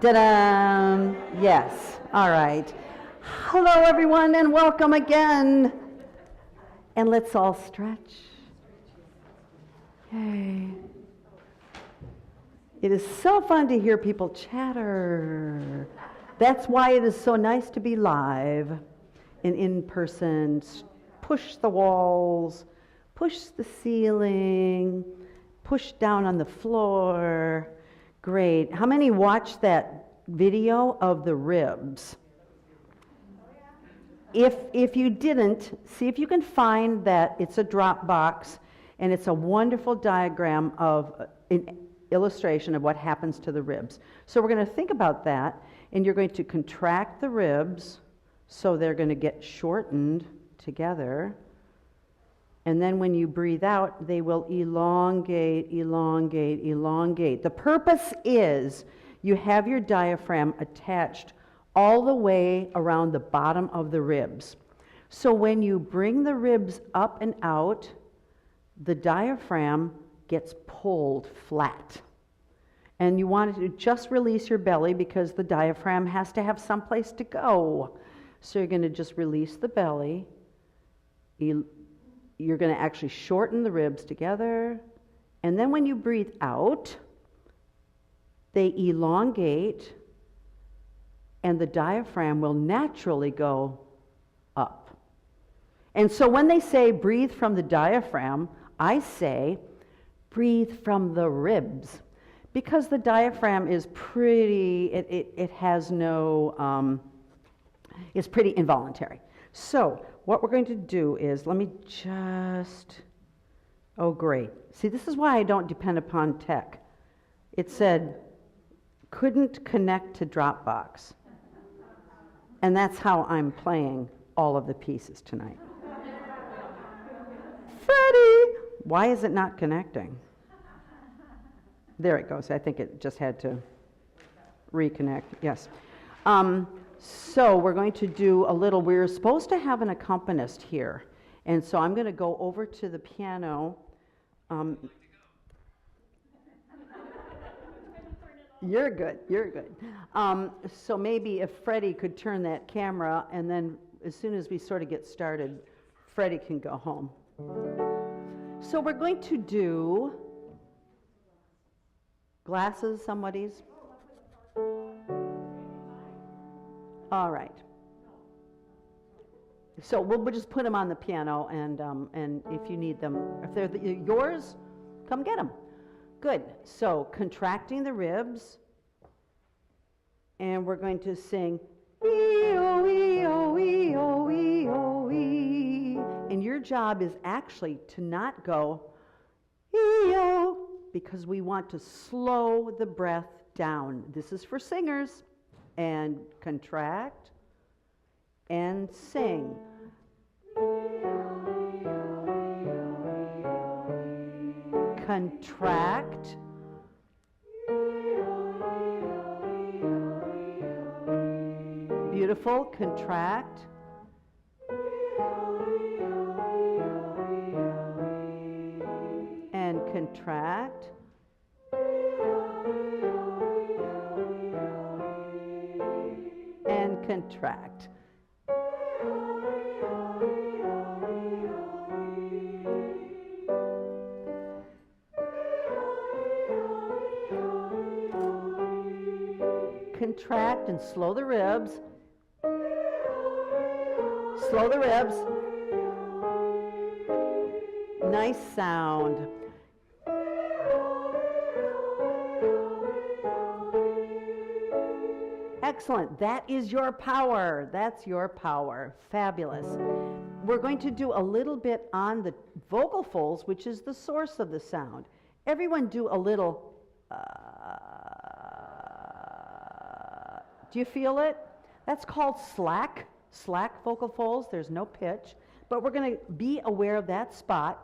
Ta-da! Yes. All right. Hello, everyone, and welcome again. And let's all stretch. Yay. It is so fun to hear people chatter. That's why it is so nice to be live and in person. Push the walls, push the ceiling, push down on the floor. Great. How many watched that video of the ribs? If you didn't, see if you can find that. It's a Dropbox, and it's a wonderful diagram of an illustration of what happens to the ribs. So we're going to think about that, and you're going to contract the ribs so they're going to get shortened together. And then when you breathe out, they will elongate, elongate, elongate. The purpose is you have your diaphragm attached all the way around the bottom of the ribs. So when you bring the ribs up and out, the diaphragm gets pulled flat. And you want to just release your belly because the diaphragm has to have someplace to go. So you're going to just release the belly. You're going to actually shorten the ribs together. And then when you breathe out, they elongate, and the diaphragm will naturally go up. And so when they say breathe from the diaphragm, I say breathe from the ribs, because the diaphragm is pretty, it has no, it's pretty involuntary. So what we're going to do is, let me just, oh great. See, this is why I don't depend upon tech. It said, couldn't connect to Dropbox. And that's how I'm playing all of the pieces tonight. Freddie! Why is it not connecting? There it goes. I think it just had to reconnect. Yes. So we're going to do a little, we're supposed to have an accompanist here. And so I'm going to go over to the piano. You're good, you're good. So maybe if Freddie could turn that camera, and then as soon as we sort of get started, Freddie can go home. So we're going to do glasses, somebody's. All right. So we'll just put them on the piano, and if you need them, if they're yours, come get them. Good. So contracting the ribs, and we're going to sing E-O-E-O-E-O-E-O-E. And your job is actually to not go E-O, because we want to slow the breath down. This is for singers. And contract and sing. Contract. Beautiful. Contract. And contract. And contract. Contract and slow the ribs. Slow the ribs. Nice sound. Excellent. That is your power. That's your power. Fabulous. We're going to do a little bit on the vocal folds, which is the source of the sound. Everyone do a little. Do you feel it? That's called slack. Slack vocal folds. There's no pitch. But we're going to be aware of that spot.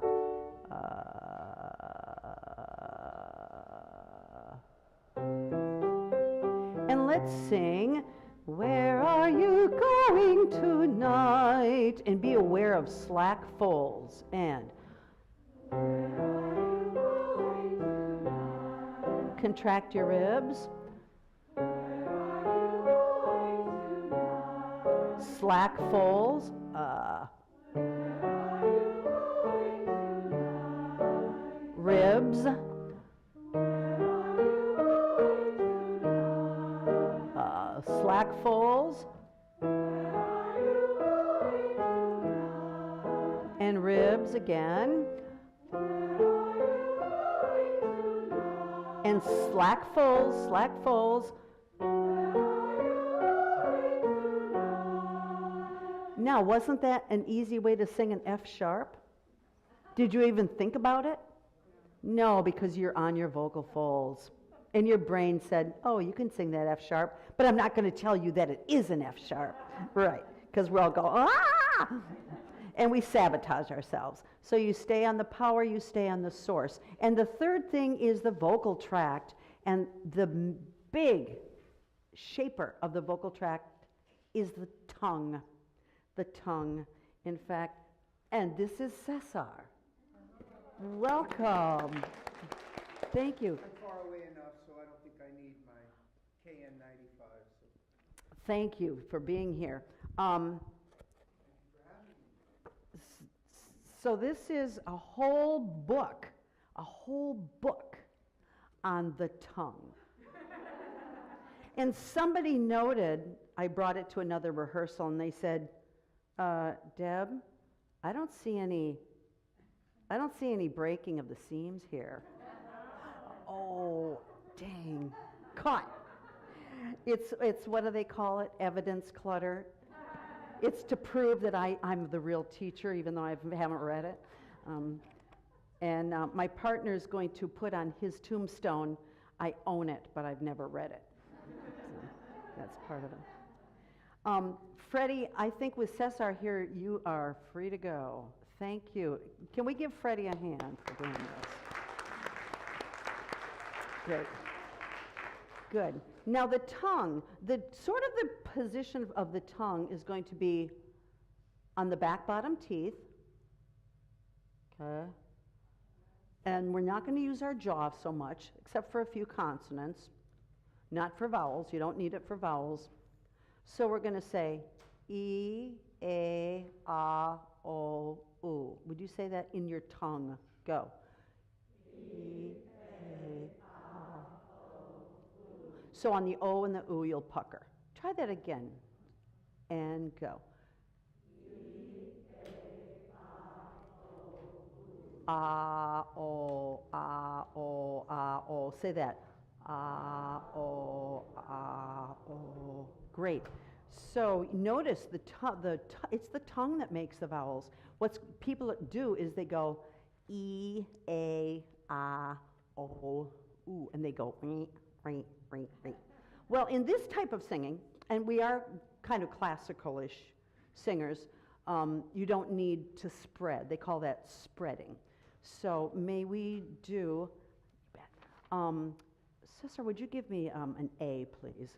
And let's sing, "Where are you going tonight?" And be aware of slack folds. And contract your ribs. slack fulls, ribs, slack fulls, and ribs again, and slack fulls. Now, wasn't that an easy way to sing an F sharp? Did you even think about it? No, because you're on your vocal folds. And your brain said, oh, you can sing that F sharp, but I'm not going to tell you that it is an F sharp. Right, because we all go, ah! And we sabotage ourselves. So you stay on the power, you stay on the source. And the third thing is the vocal tract. And the big shaper of the vocal tract is the tongue. The tongue, in fact. And this is Cesar. Welcome. Thank you. I'm far away enough, so I don't think I need my KN95. So. Thank you for being here. So this is a whole book on the tongue. And somebody noted, I brought it to another rehearsal, and they said, Deb, I don't see any breaking of the seams here. Oh, dang. Caught. It's what do they call it? Evidence clutter. It's to prove that I'm the real teacher, even though I haven't read it. And my partner is going to put on his tombstone, I own it, but I've never read it. So that's part of it. Freddie, I think with Cesar here, you are free to go. Thank you. Can we give Freddie a hand for doing this? Great. Good. Now the tongue, the position of the tongue is going to be on the back bottom teeth. Okay. And we're not going to use our jaw so much, except for a few consonants. Not for vowels. You don't need it for vowels. So we're going to say E, A, A, O, U. Would you say that in your tongue? Go. E, A, A, O, U. So on the O and the U, you'll pucker. Try that again. And go. E, A, A, O, U. A, O, A, O, A, O. Say that. A, O, A, O. Great. So notice it's the tongue that makes the vowels. What people do is they go E, A, A, O, U, and they go ring, ring, ring, ring. Well, in this type of singing, and we are kind of classical-ish singers, you don't need to spread. They call that spreading. So may we do, Cesar, would you give me an A, please?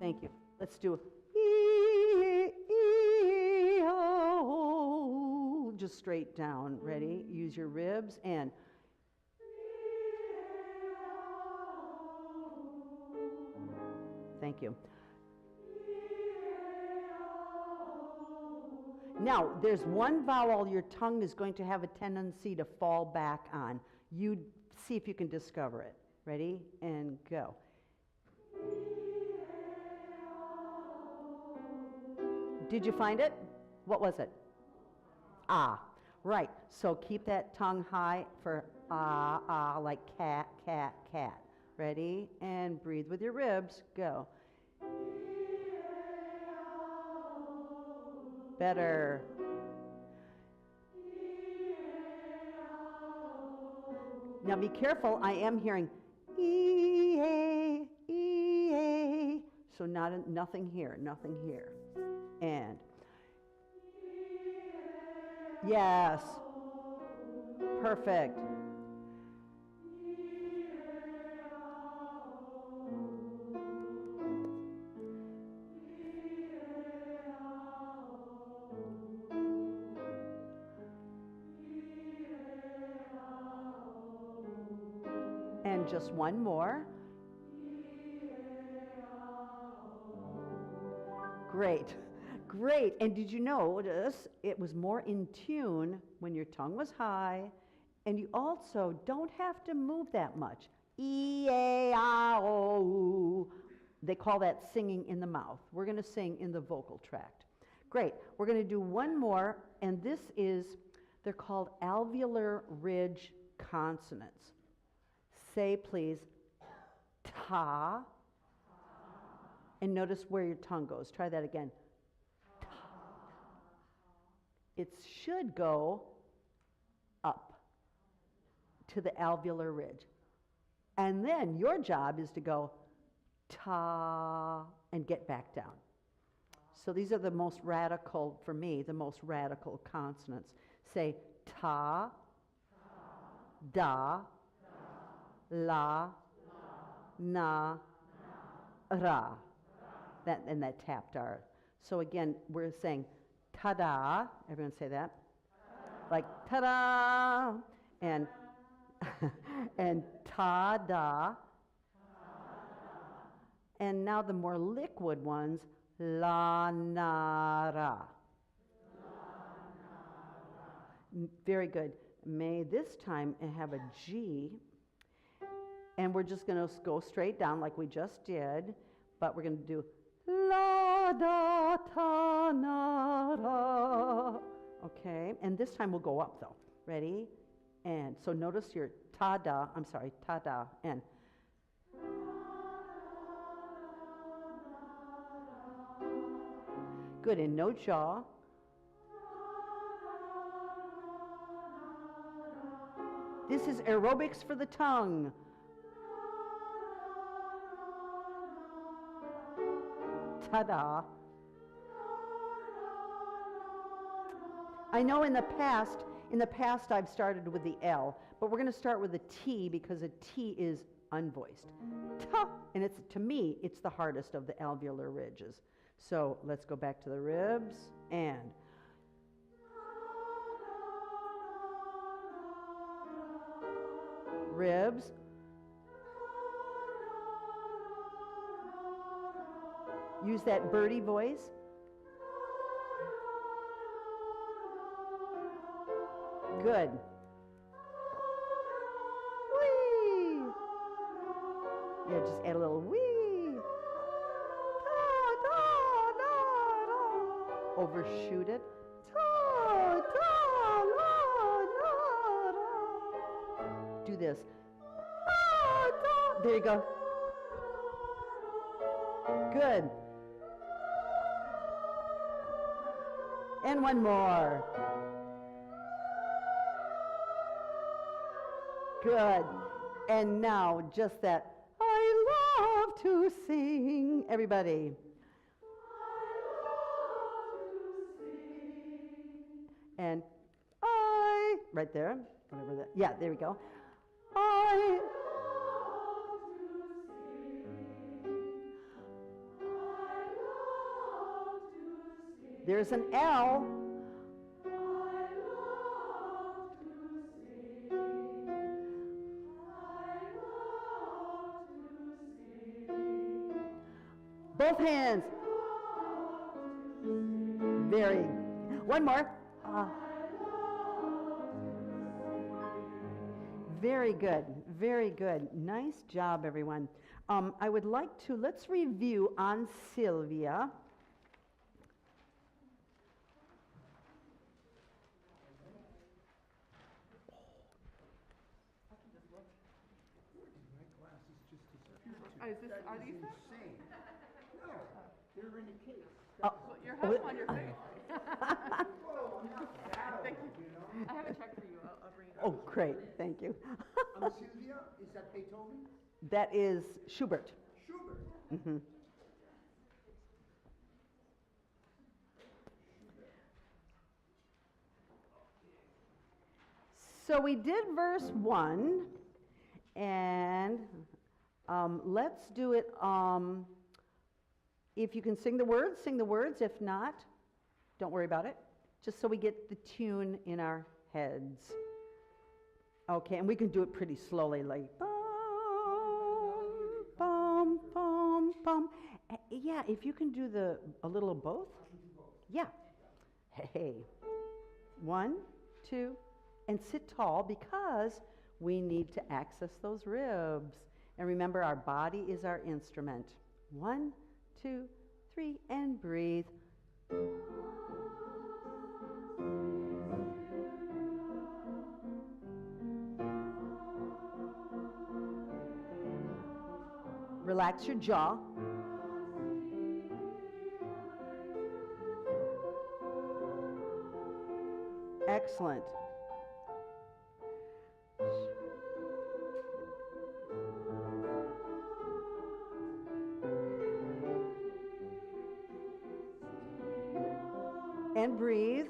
Thank you. Let's do E-O, just straight down. Ready? Use your ribs and thank you. Now, there's one vowel your tongue is going to have a tendency to fall back on. You see if you can discover it. Ready? And go. Did you find it? What was it? Ah. Right. So keep that tongue high for ah, ah, like cat, cat, cat. Ready? And breathe with your ribs. Go. Better. Now be careful. I am hearing E-A, E-A. So nothing here, nothing here. And yes, perfect. And just one more. Great, great. And did you notice it was more in tune when your tongue was high, and you also don't have to move that much. E-A-I-O. They call that singing in the mouth. We're going to sing in the vocal tract. Great. We're going to do one more, and this is, they're called alveolar ridge consonants. Say, please, ta. And notice where your tongue goes. Try that again. Ta. It should go up to the alveolar ridge. And then your job is to go ta and get back down. So these are the most radical, for me, the most radical consonants. Say ta, da, la, na, ra. That, and that tapped R. So again, we're saying ta-da. Everyone say that? Like ta-da. And and ta-da. And now the more liquid ones, la-na-ra. Very good. May this time have a G. And we're just going to go straight down like we just did. But we're going to do la-da-ta-na-ra. Okay? And this time we'll go up though. Ready? And so notice your ta-da, I'm sorry, ta-da, and good, and no jaw. This is aerobics for the tongue. Ta-da. I know in the past I've started with the L, but we're going to start with a T because a T is unvoiced. Ta, and it's, to me, it's the hardest of the alveolar ridges. So let's go back to the ribs and ribs. Use that birdie voice. Good. Wee. Yeah, just add a little wee. Da, da, da, da. Overshoot it. Da, da, la, la, la. Do this. Da, da. There you go. Good. And one more. Good. And now just that, I love to sing. Everybody. I love to sing. And I, right there, whatever that, yeah, there we go. I love to sing. I love to sing. There's an L. Both hands. Very. One more. Very good. Very good. Nice job, everyone. I would like to, let's review on Sylvia. My glasses just disappeared. Oh, is this, are these? Insane. No, they're in a case. Well, you have them on your face. Whoa, I'm not that Thank old, you. you know? I have a check for you. I'll bring it Oh, up. great. Thank you. Sylvia, is that Beethoven? That is Schubert. Schubert. Mhm. So we did verse 1, and let's do it. If you can sing the words, sing the words. If not, don't worry about it. Just so we get the tune in our heads. Okay, and we can do it pretty slowly, like bum, bum, bum, bum. Yeah. Yeah, if you can do a little of both. Yeah. Hey. 1, 2, and sit tall because we need to access those ribs. And remember, our body is our instrument. 1, 2, 3, and breathe. Relax your jaw. Excellent. And breathe.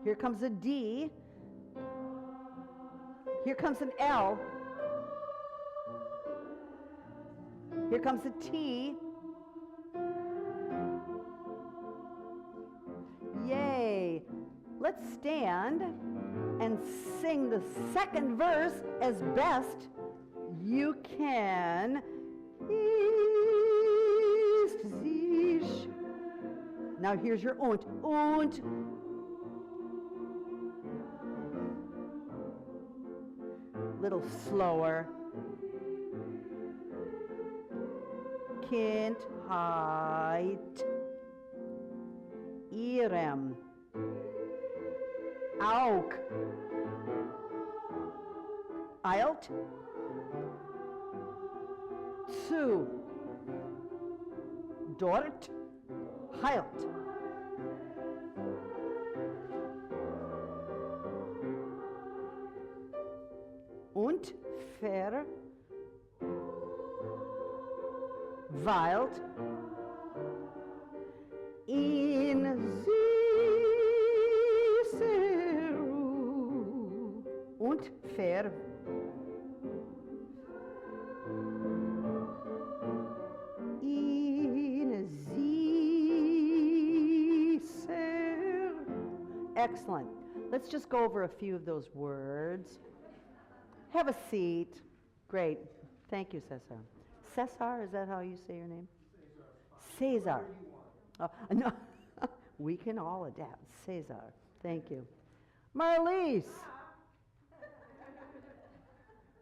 Here comes a D. Here comes an L. Here comes a T. Yay. Let's stand and sing the second verse as best you can. Ist sich. Now here's your und. Und. Little slower. Kindheit. Ihrem. Auch. Eilt. Zu. Dort. Heilt. Und verweilt in süßer Ruhe. Und in süßer. Excellent. Let's just go over a few of those words. Have a seat. Great. Thank you, Cesar. Cesar, is that how you say your name? Cesar. Oh, no. We can all adapt. Cesar. Thank you. Marlise.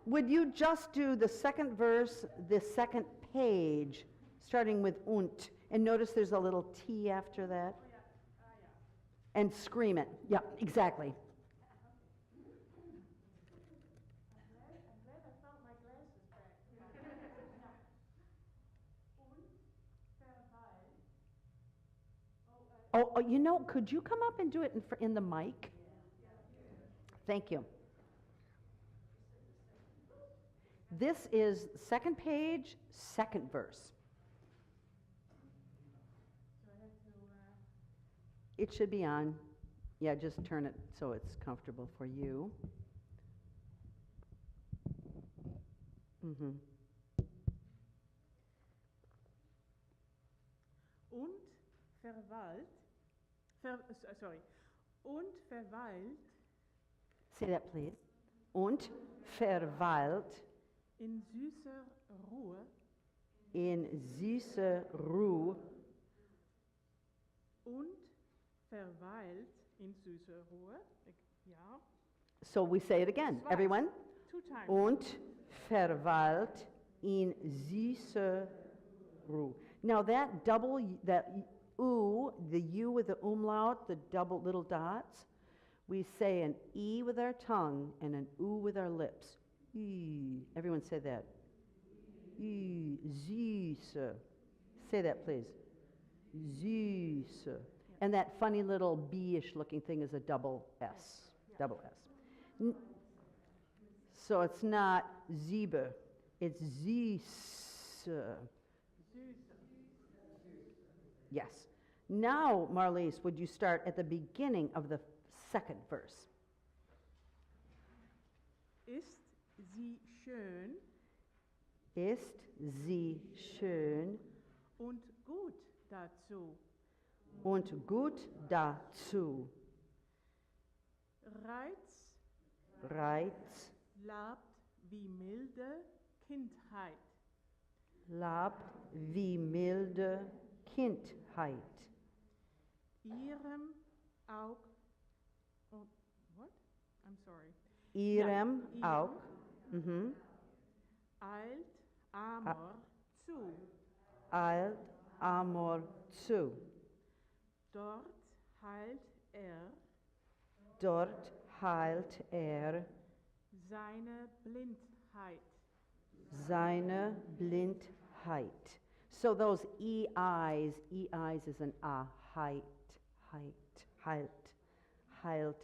Would you just do the second verse, the second page, starting with und, and notice there's a little T after that? And scream it. Yeah, exactly. Oh, you know, could you come up and do it in the mic? Thank you. This is second page, second verse. It should be on. Yeah, just turn it so it's comfortable for you. Mm-hmm. Und verweilt, und verweilt Say that, please. Und verweilt in süßer Ruhe. In süßer Ruhe. Und verweilt in süßer Ruhe. Ja. So we say it again. Twice. Everyone. 2 times. Und verweilt in süßer Ruhe. Now that that U, the U with the umlaut, the double little dots, we say an E with our tongue and an U with our lips. E. Everyone say that. E. Süße. Say that, please. Süße. And that funny little B-ish looking thing is a double S. Double S. So it's not Siebe, it's Süße. Yes. Now, Marlise, would you start at the beginning of the second verse? Ist sie schön Ist sie schön und gut dazu. und gut dazu. Reiz Reiz, labt wie milde Kindheit. labt wie milde Kindheit. Ihrem Aug. Oh, what? I'm sorry. Ihrem ihrem Aug. Mhm. Eilt Amor zu. Eilt Amor zu. Dort heilt Dort heilt seine Blindheit. seine Blindheit. So those EIs is an A, heilt,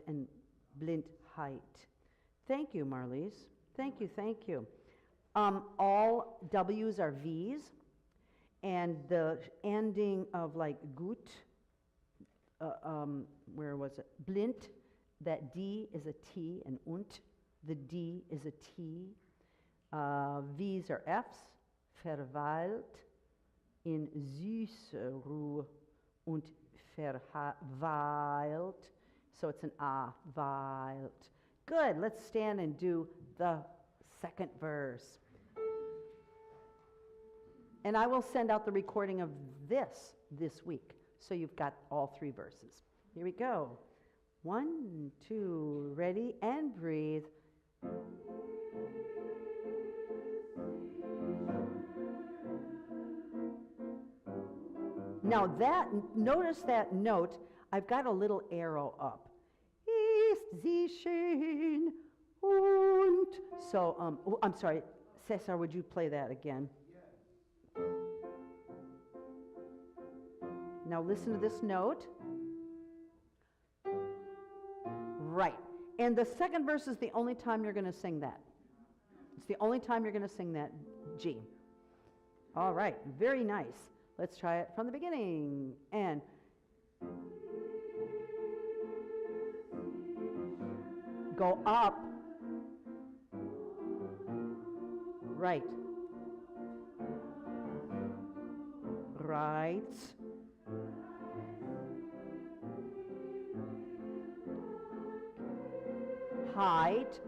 and Blindheit. Thank you, Marlies. Thank you, thank you. All W's are V's, and the ending of like gut, where was it? Blind, that D is a T, and the D is a T. V's are F's, verweilt, in süße Ruhe und verweilt. So it's an A, weilt. Good, let's stand and do the second verse. And I will send out the recording of this week, so you've got all three verses. Here we go. 1, 2, ready, and breathe. Now notice that note, I've got a little arrow up. Ist sie schön und... So, I'm sorry, Cesar, would you play that again? Now listen to this note. Right. And the second verse is the only time you're going to sing that. It's the only time you're going to sing that G. All right, very nice. Let's try it from the beginning. And go up. Right. Right. Height.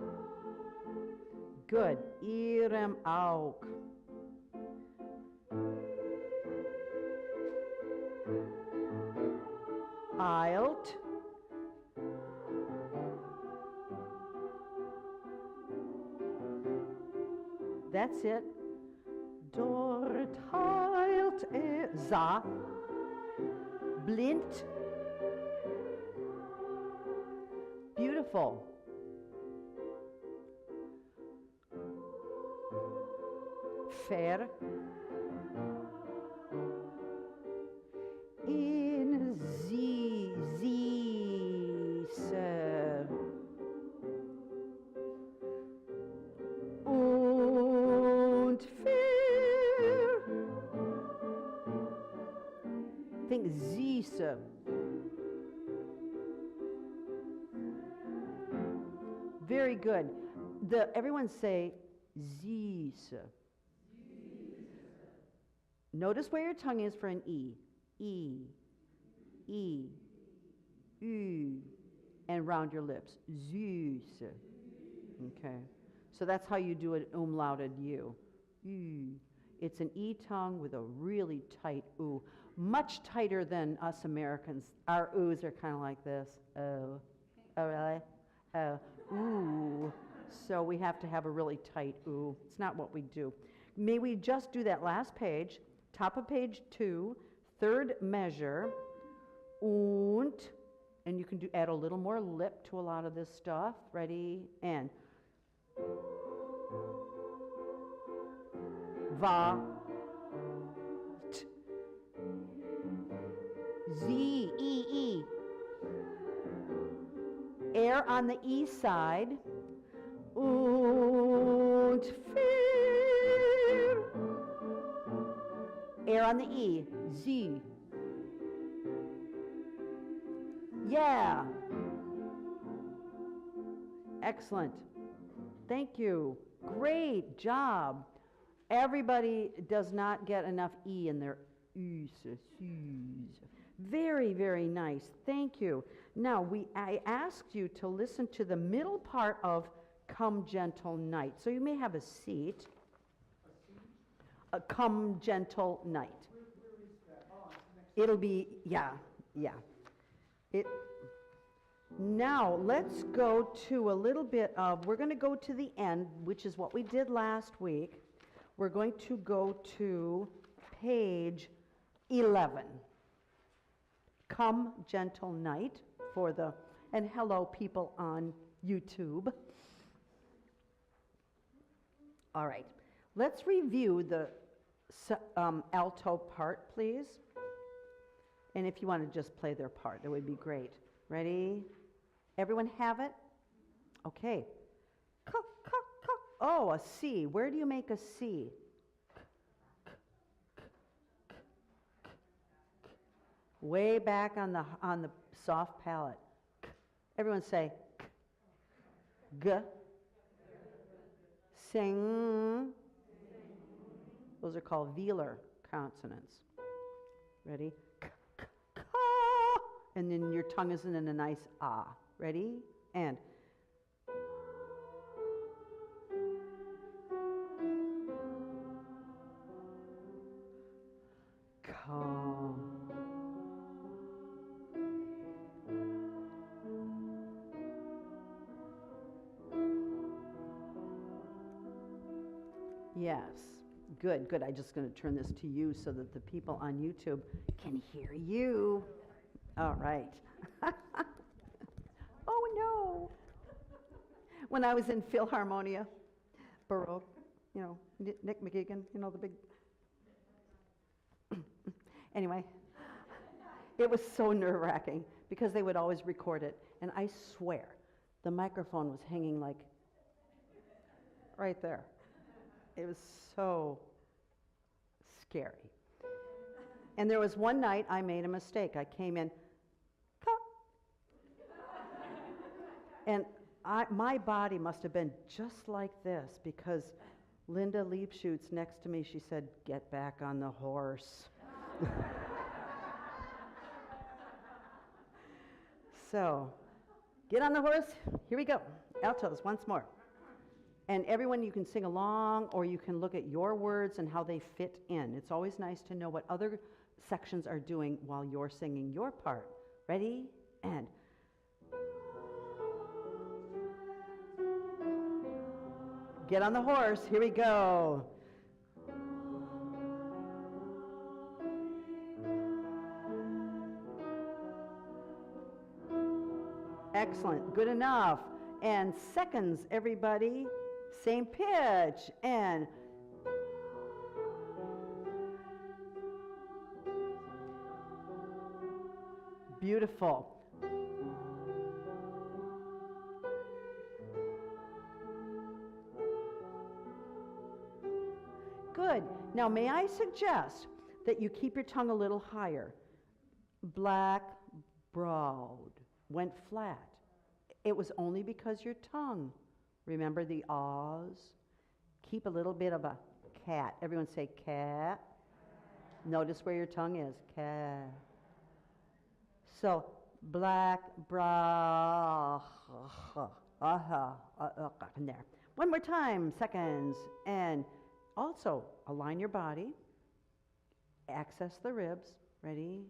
Good. Ihrem Aug. Eilt. That's it. Dort heilt sah. Blind. Beautiful. Fair. In süße und fair. Think süße. Very good. Everyone say süße. Notice where your tongue is for an E. E, E, U, and round your lips. Süße. Okay. So that's how you do an umlauted U. U. It's an E tongue with a really tight U. Much tighter than us Americans. Our U's are kind of like this. Oh. Oh, really? Oh. Ooh. So we have to have a really tight U. It's not what we do. May we just do that last page, top of page 2, third measure, und, and you can add a little more lip to a lot of this stuff. Ready? And va, t, z, e. Air on the E side, und fair. Air on the E, Z. Yeah. Excellent. Thank you. Great job. Everybody does not get enough E in their very, very nice. Thank you. Now, I asked you to listen to the middle part of Come Gentle Night. So you may have a seat. Come Gentle Night. Where is that? Oh, it's next. It'll be, yeah. Now, let's go to a little bit of, we're going to go to the end, which is what we did last week. We're going to go to page 11. Come Gentle Night and hello people on YouTube. All right, let's review the alto part, please. And if you want to just play their part, that would be great. Ready? Everyone have it? Okay. Oh, a C. Where do you make a C? Way back on the soft palate. Everyone say G. Sing. Those are called velar consonants. Ready? And then your tongue isn't in a nice ah. Ready? And come. Yes. Good, good. I'm just going to turn this to you so that the people on YouTube can hear you. All right. Oh, no. When I was in Philharmonia, Baroque, Nick McGuigan, the big... Anyway, it was so nerve-wracking because they would always record it. And I swear, the microphone was hanging like right there. It was so scary. And there was one night I made a mistake. I came in, and my body must have been just like this because Linda Leapshoots next to me, she said, "Get back on the horse." So, get on the horse. Here we go. Altos, once more. And everyone, you can sing along, or you can look at your words and how they fit in. It's always nice to know what other sections are doing while you're singing your part. Ready? And get on the horse. Here we go. Excellent. Good enough. And seconds, everybody. Same pitch. And beautiful. Good. Now, may I suggest that you keep your tongue a little higher? Black, browed, went flat. It was only because your tongue. Remember the ahs? Keep a little bit of a cat. Everyone say cat. Notice where your tongue is. Cat. So, black, brow, in there. One more time, seconds. And also, align your body. Access the ribs. Ready?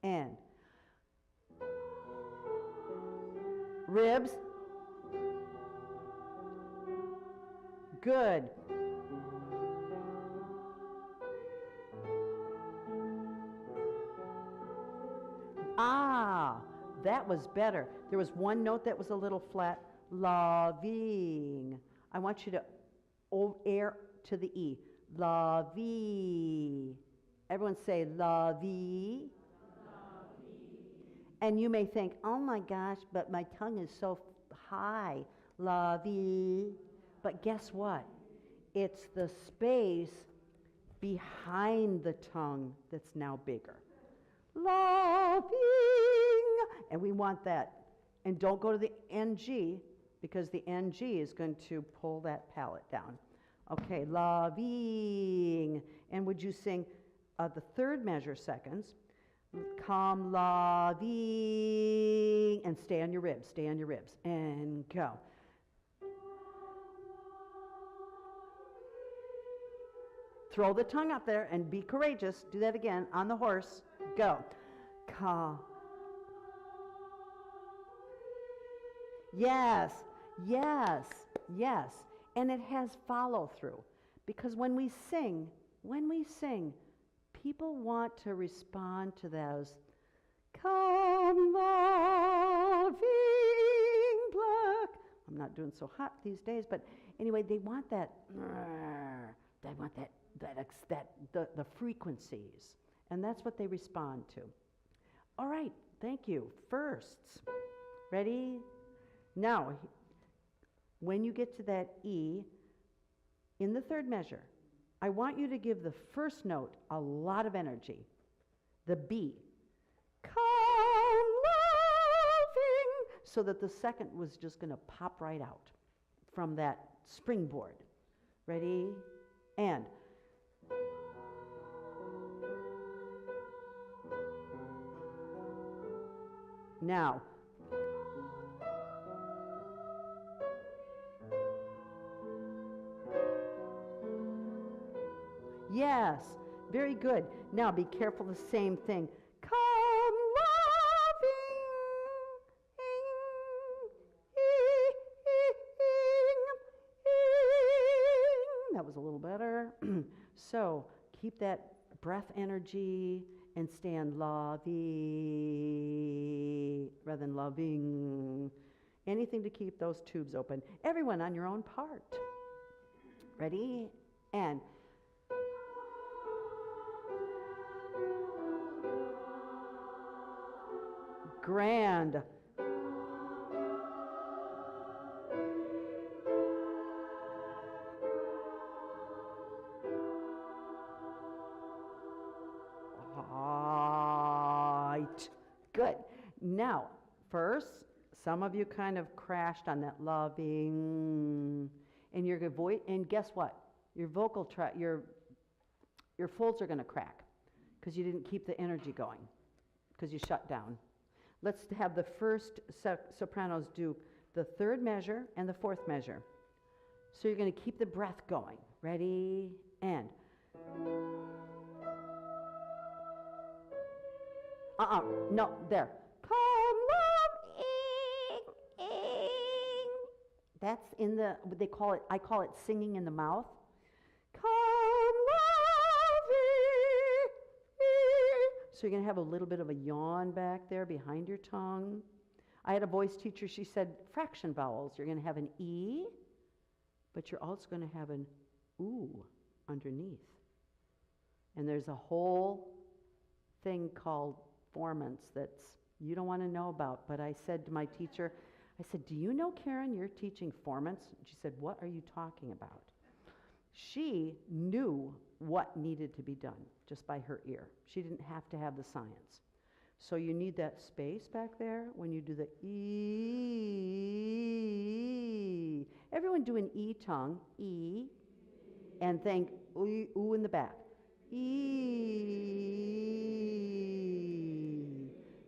And ribs. Good. Ah, that was better. There was one note that was a little flat. Loving. I want you to air to the E. Lovey. Everyone say lovey. And you may think, oh my gosh, but my tongue is so high. Lovey. But guess what? It's the space behind the tongue that's now bigger. Loving. And we want that. And don't go to the NG because the NG is going to pull that palate down. Okay, loving. And would you sing the third measure seconds? Come loving. And stay on your ribs, stay on your ribs. And go. Throw the tongue up there and be courageous. Do that again on the horse. Go. Come. Yes, yes, yes. And it has follow through. Because when we sing, people want to respond to those, come loving black. I'm not doing so hot these days, but anyway, they want that, the frequencies. And that's what they respond to. All right, thank you. Firsts. Ready? Now, when you get to that E, in the third measure, I want you to give the first note a lot of energy. The B. Come loving. So that the second was just going to pop right out from that springboard. Ready? And. Now. Yes, very good. Now be careful, the same thing. Come loving. That was a little better. So keep that breath energy and stand lovey rather than loving. Anything to keep those tubes open. Everyone on your own part. Ready? And grand. Right. Good. Now, first, some of you kind of crashed on that loving, and your voice. And guess what? Your vocal tract, your folds are going to crack because you didn't keep the energy going because you shut down. Let's have the first sopranos do the third measure and the fourth measure. So you're going to keep the breath going. Ready? And. No, there. Come love, that's in the, they call it, I call it singing in the mouth. Come love, so you're going to have a little bit of a yawn back there behind your tongue. I had a voice teacher, she said fraction vowels. You're going to have an E, but you're also going to have an OO underneath. And there's a whole thing called formants that's you don't want to know about. But I said to my teacher, I said, do you know, Karen, you're teaching formants? She said, what are you talking about? She knew what needed to be done just by her ear. She didn't have to have the science. So you need that space back there when you do the E. Everyone do an E tongue, E, and think ooh in the back. E.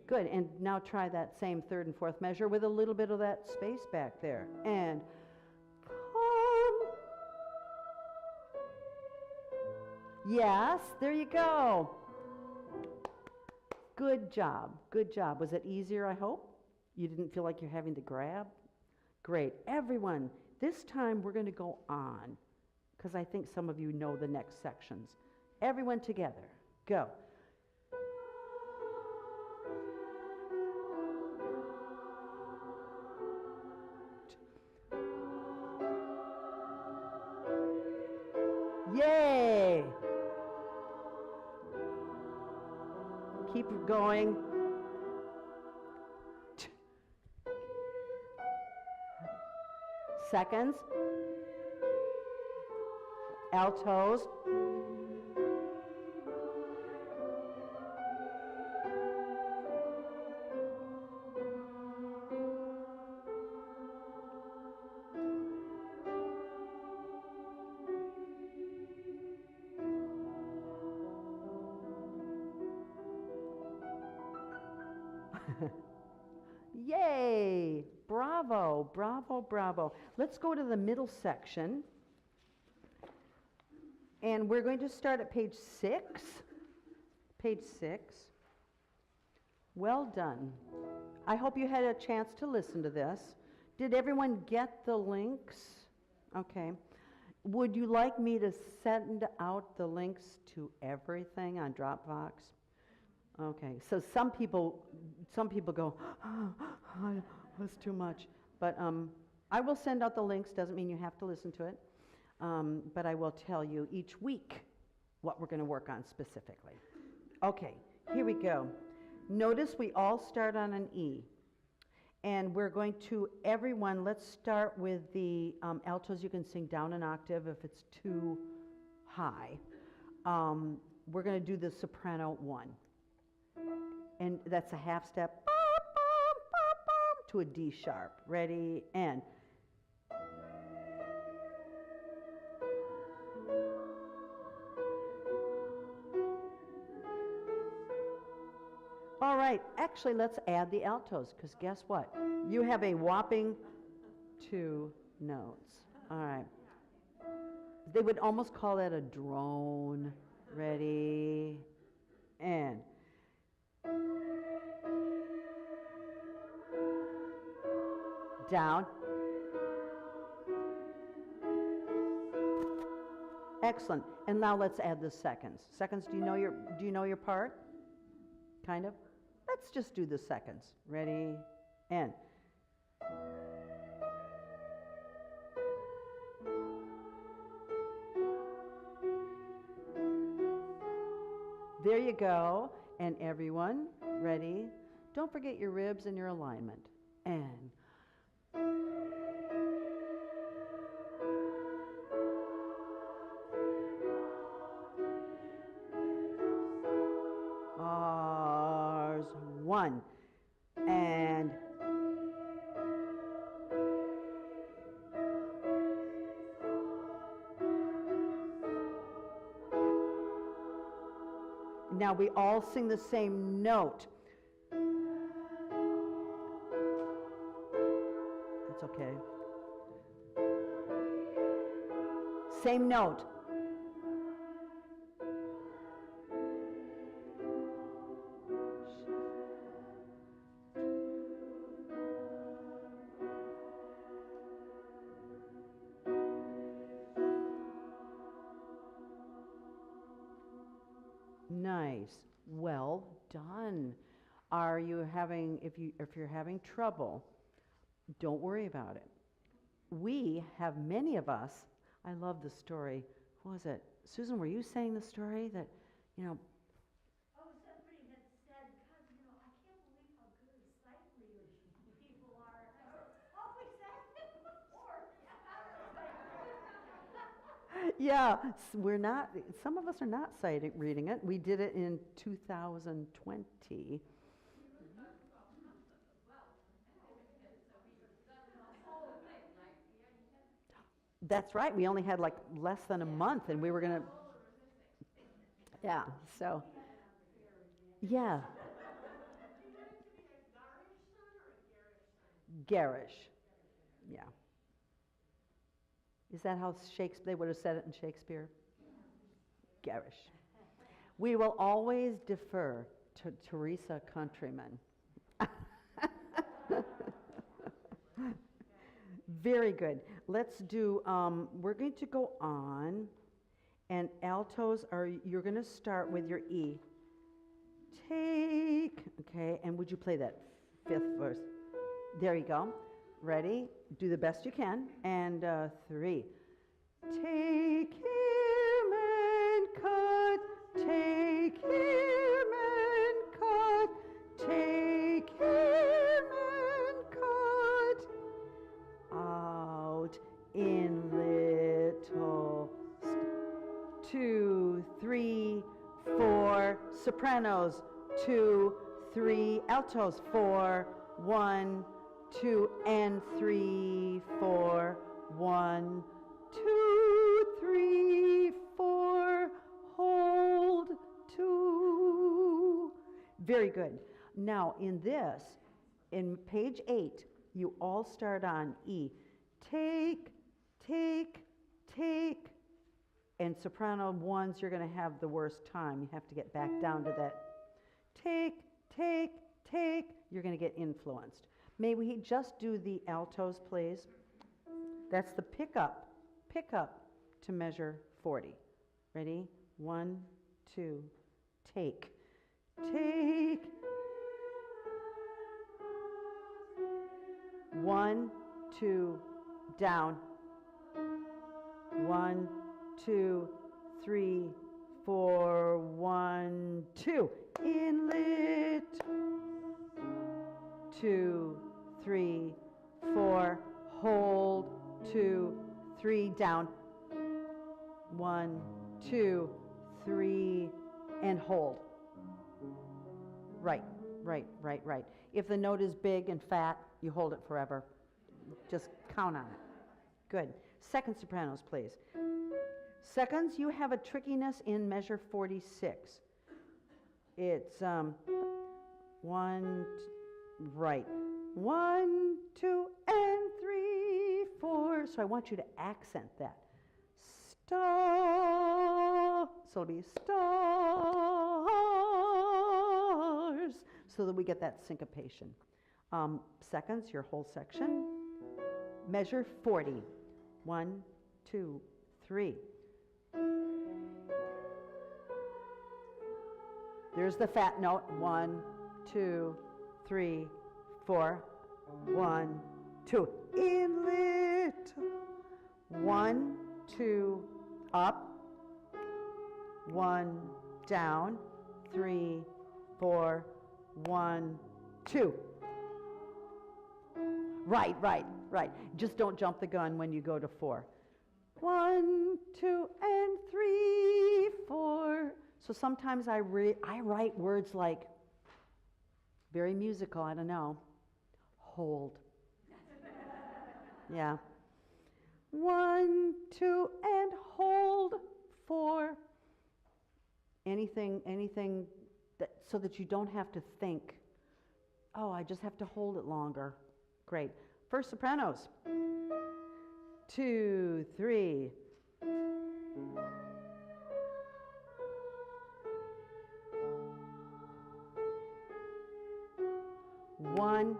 Good, and now try that same third and fourth measure with a little bit of that space back there. And come. Yes, there you go. Good job, good job. Was it easier, I hope? You didn't feel like you're having to grab? Great. Everyone, this time we're going to go on, because I think some of you know the next sections. Everyone together. Go. Yay! Keep going. Seconds. Altos. Yay! Bravo, bravo, bravo. Let's go to the middle section. And we're going to start at page 6. Page 6. Well done. I hope you had a chance to listen to this. Did everyone get the links? Okay. Would you like me to send out the links to everything on Dropbox? Okay. So some people go, oh, that's too much. But I will send out the links. Doesn't mean you have to listen to it. But I will tell you each week what we're going to work on specifically. Okay, here we go. Notice we all start on an E. And we're going to, everyone, let's start with the altos. You can sing down an octave if it's too high. We're going to do the soprano 1. And that's a half step to a D sharp. Ready, and. All right, actually, let's add the altos, because guess what? You have a whopping 2 notes. All right. They would almost call that a drone. Ready, and. Down. Excellent. And now let's add the seconds. Seconds, do you know your part? Kind of? Let's just do the seconds. Ready, and. There you go. And everyone, ready? Don't forget your ribs and your alignment. And. R's 1. And. Now we all sing the same note. That's okay. Same note. Nice. Well done. Are you having, if you're having trouble, don't worry about it. We have many of us, I love the story. Who was it? Susan, were you saying the story that, you know? Oh, somebody had said, God, you know, I can't believe how good of sight readers people are. I said, oh, we sang it before. Yeah, we're not, some of us are not sight reading it. We did it in 2020. That's right, we only had like less than a month and we were gonna, yeah, so, yeah. Garish, yeah. Is that how Shakespeare, they would have said it in Shakespeare? Garish. We will always defer to Teresa Countryman. Very good. Let's do, we're going to go on, and altos are, you're going to start with your E. Take, okay, and would you play that 5th verse? There you go. Ready? Do the best you can. And 3. Take him and cut, take him and cut, take him and cut out in little 2, 3, 4 sopranos, 2, 3 altos, 4, 1, 2 and 3, 4, 1, 2, 3, 4, hold 2. Very good. Now, in this, in page 8, you all start on E. Take, take, take. And soprano ones, you're going to have the worst time. You have to get back down to that. Take, take, take. You're going to get influenced. May we just do the altos, please? That's the pickup to measure 40. Ready? 1, 2, take. Take. 1, 2, down. 1, 2, 3, 4, 1, 2. Inlet. 2, 3, 4. Hold. 2, 3, down. 1, 2, 3, and hold. Right, right, right, right. If the note is big and fat, you hold it forever. Just count on it. Good. Second sopranos, please. Seconds, you have a trickiness in measure 46. It's 1, right. 1, 2, and 3, 4. So I want you to accent that. Star. So it'll be stars. So that we get that syncopation. Seconds, your whole section. Measure 40. 1, 2, 3. There's the fat note. 1, 2, 3, 4. 1, 2. Inlet. 1, 2, up. 1, down. 3, 4. 1, 2. Right, right, right. Just don't jump the gun when you go to 4. 1, 2, and 3, 4. So sometimes I write words like, very musical, I don't know, hold. Yeah. 1, 2, and hold. 4. Anything that, so that you don't have to think, oh, I just have to hold it longer. Great. First sopranos. 2, 3. 1,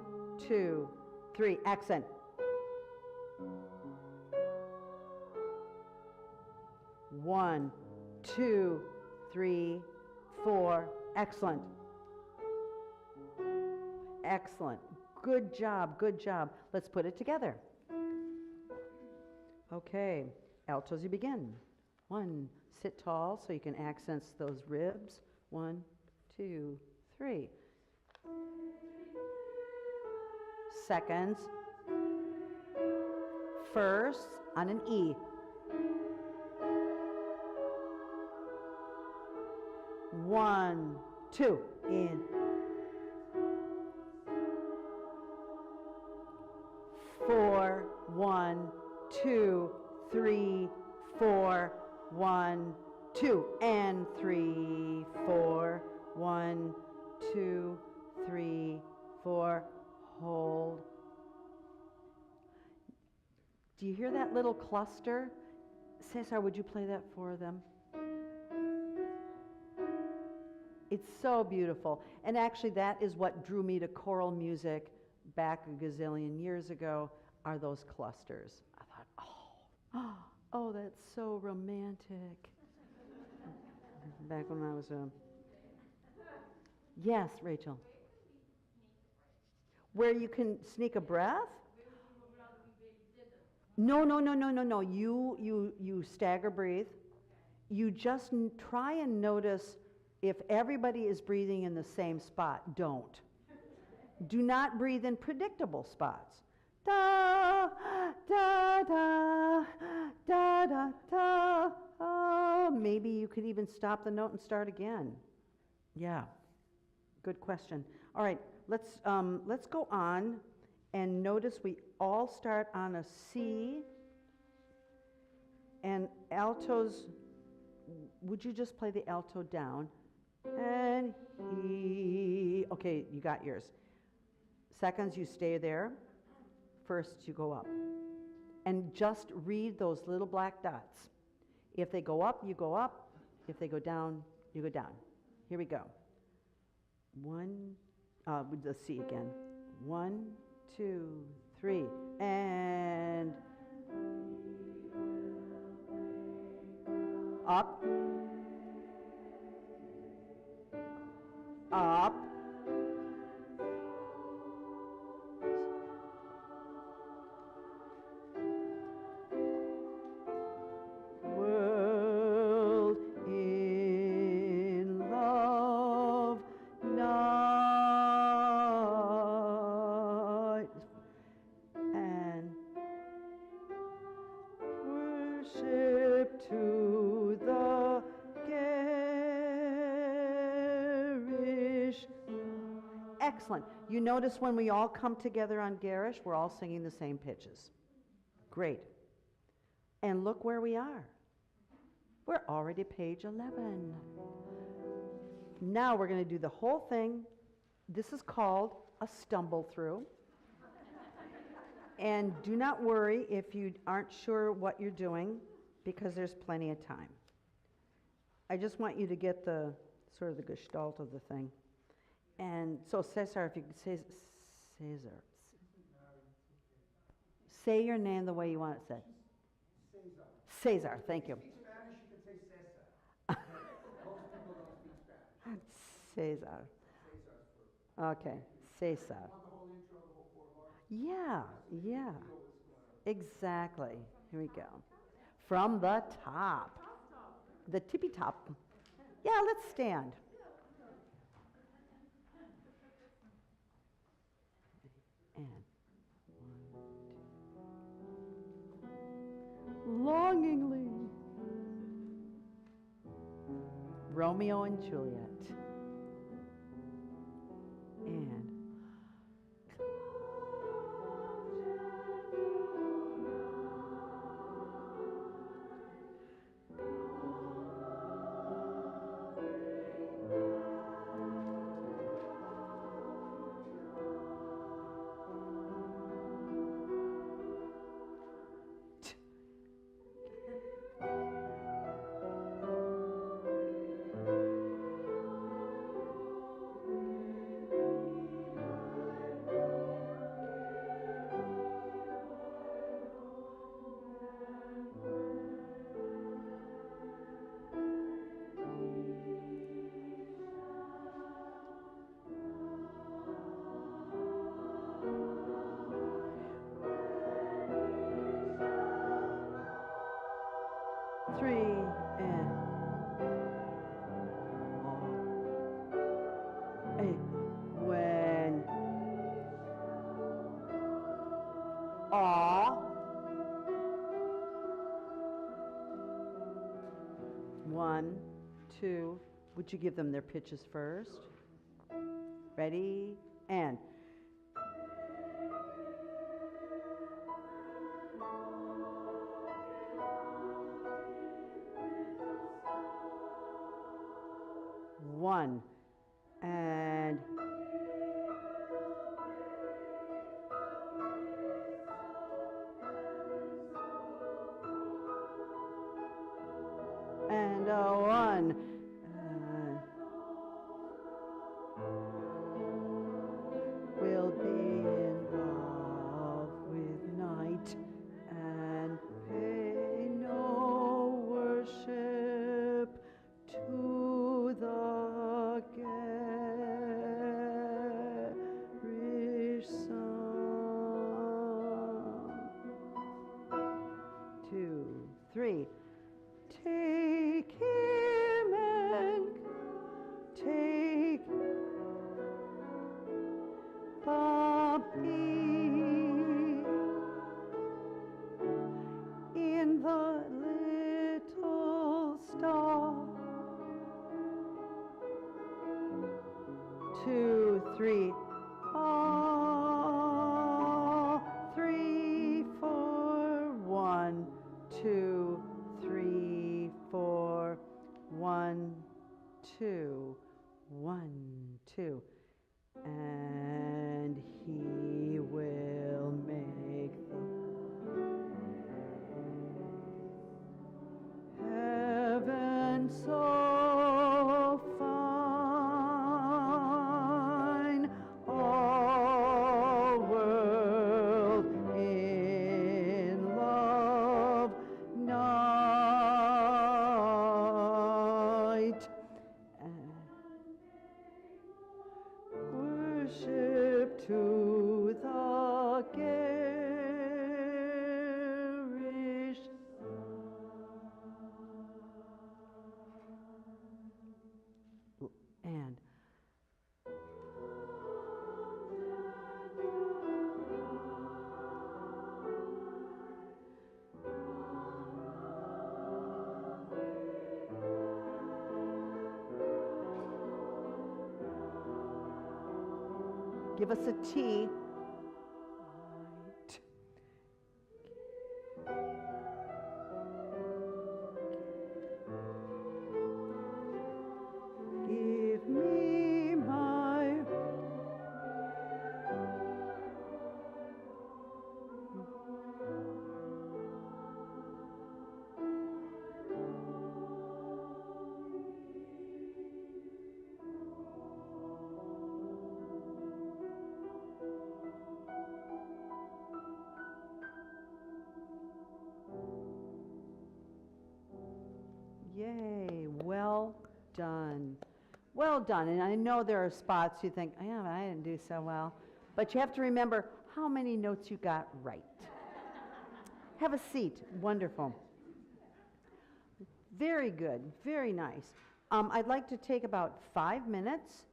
2, 3. Accent. 1, 2, 3, 4. Excellent. Excellent. Good job, good job. Let's put it together. Okay, altos, you begin. 1, sit tall so you can accent those ribs. 1, 2, 3. Seconds. First on an E. 1, 2, in. 4, 1, 2, 3, 4, 1, 2, and 3, 4, 1, 2, 3, 4, hold. Do you hear that little cluster? Cesar, would you play that for them? It's so beautiful. And actually, that is what drew me to choral music back a gazillion years ago, are those clusters. I thought, oh, that's so romantic. Back when I was Yes, Rachel. Where you can sneak a breath? No. You stagger breathe. You just try and notice if everybody is breathing in the same spot. Don't. Do not breathe in predictable spots. Da, da, da, da, da, da. Oh, maybe you could even stop the note and start again. Yeah, good question. All right, let's go on and notice we all start on a C. And altos, would you just play the alto down? and he. Okay, you got yours. Seconds, you stay there. First, you go up. And just read those little black dots. If they go up, you go up. If they go down, you go down. Here we go. With the C again. 1, 2, 3, and up, up, world in love night, and worship to the garish. Excellent. You notice when we all come together on garish, we're all singing the same pitches. Great. And look where we are. We're already page 11. Now we're going to do the whole thing. This is called a stumble through. And do not worry if you aren't sure what you're doing, because there's plenty of time. I just want you to get the sort of the gestalt of the thing. And so Cesar, if you could say Cesar. Say your name the way you want it said. Cesar. Cesar, thank you. If you speak Spanish, you can say Cesar. Most people don't speak Spanish. Cesar. Cesar's perfect. Okay, Cesar. Want the whole intro, the whole 4 bars? Yeah, yeah, You know what's going on. exactly. Here we go. From the top. The tippy top. Yeah, let's stand. And 1, 2. Longingly. Romeo and Juliet. And three, and eight. When aw, 1, 2. Would you give them their pitches first? Ready, and one, and a 1. We'll be in love with night and pay no worship to the garish sun. 2, 3. Take him and take Bobby in the little star. 2, 3. Ah, 3, 4, 1, 2, 3, 4, 1, 2. 2. And he will make heaven so fine, all world in love night. Worship to the garish and give us a T. Give me my Yay, well done. Well done. And I know there are spots you think, yeah, I didn't do so well. But you have to remember how many notes you got right. Have a seat. Wonderful. Very good. Very nice. I'd like to take about 5 minutes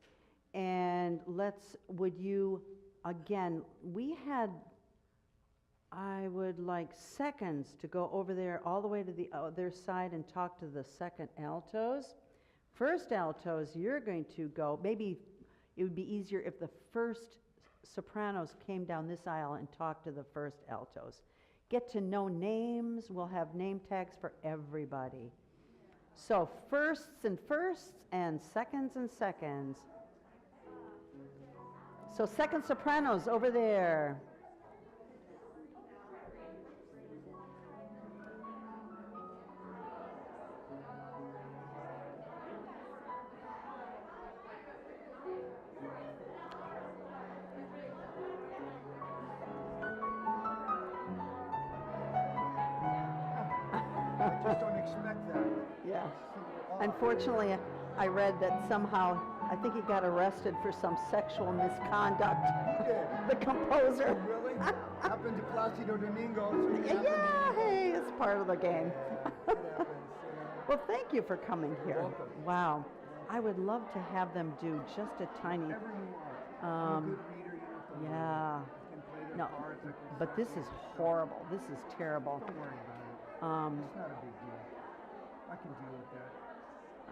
and would you, again, we had, I would like seconds to go over there all the way to the other side and talk to the second altos. First altos, you're going to go, maybe it would be easier if the first sopranos came down this aisle and talked to the first altos. Get to know names. We'll have name tags for everybody. So firsts and seconds and seconds. So second sopranos over there. I just don't expect that. Yeah. Unfortunately, I read that somehow, I think he got arrested for some sexual misconduct. Who did? The composer. Really? Happened to Placido Domingo. So it happened Yeah, to me. hey, it's part of the game. It happens, Well, thank you for coming here. welcome. Wow. I would love to have them do just a tiny, Whatever you want. I'm a good reader, you don't have to worry. yeah. You can play the No, cards, I can but sign this them. is horrible. This is terrible. Don't worry about it. Um, It's not a big deal. I can deal with that.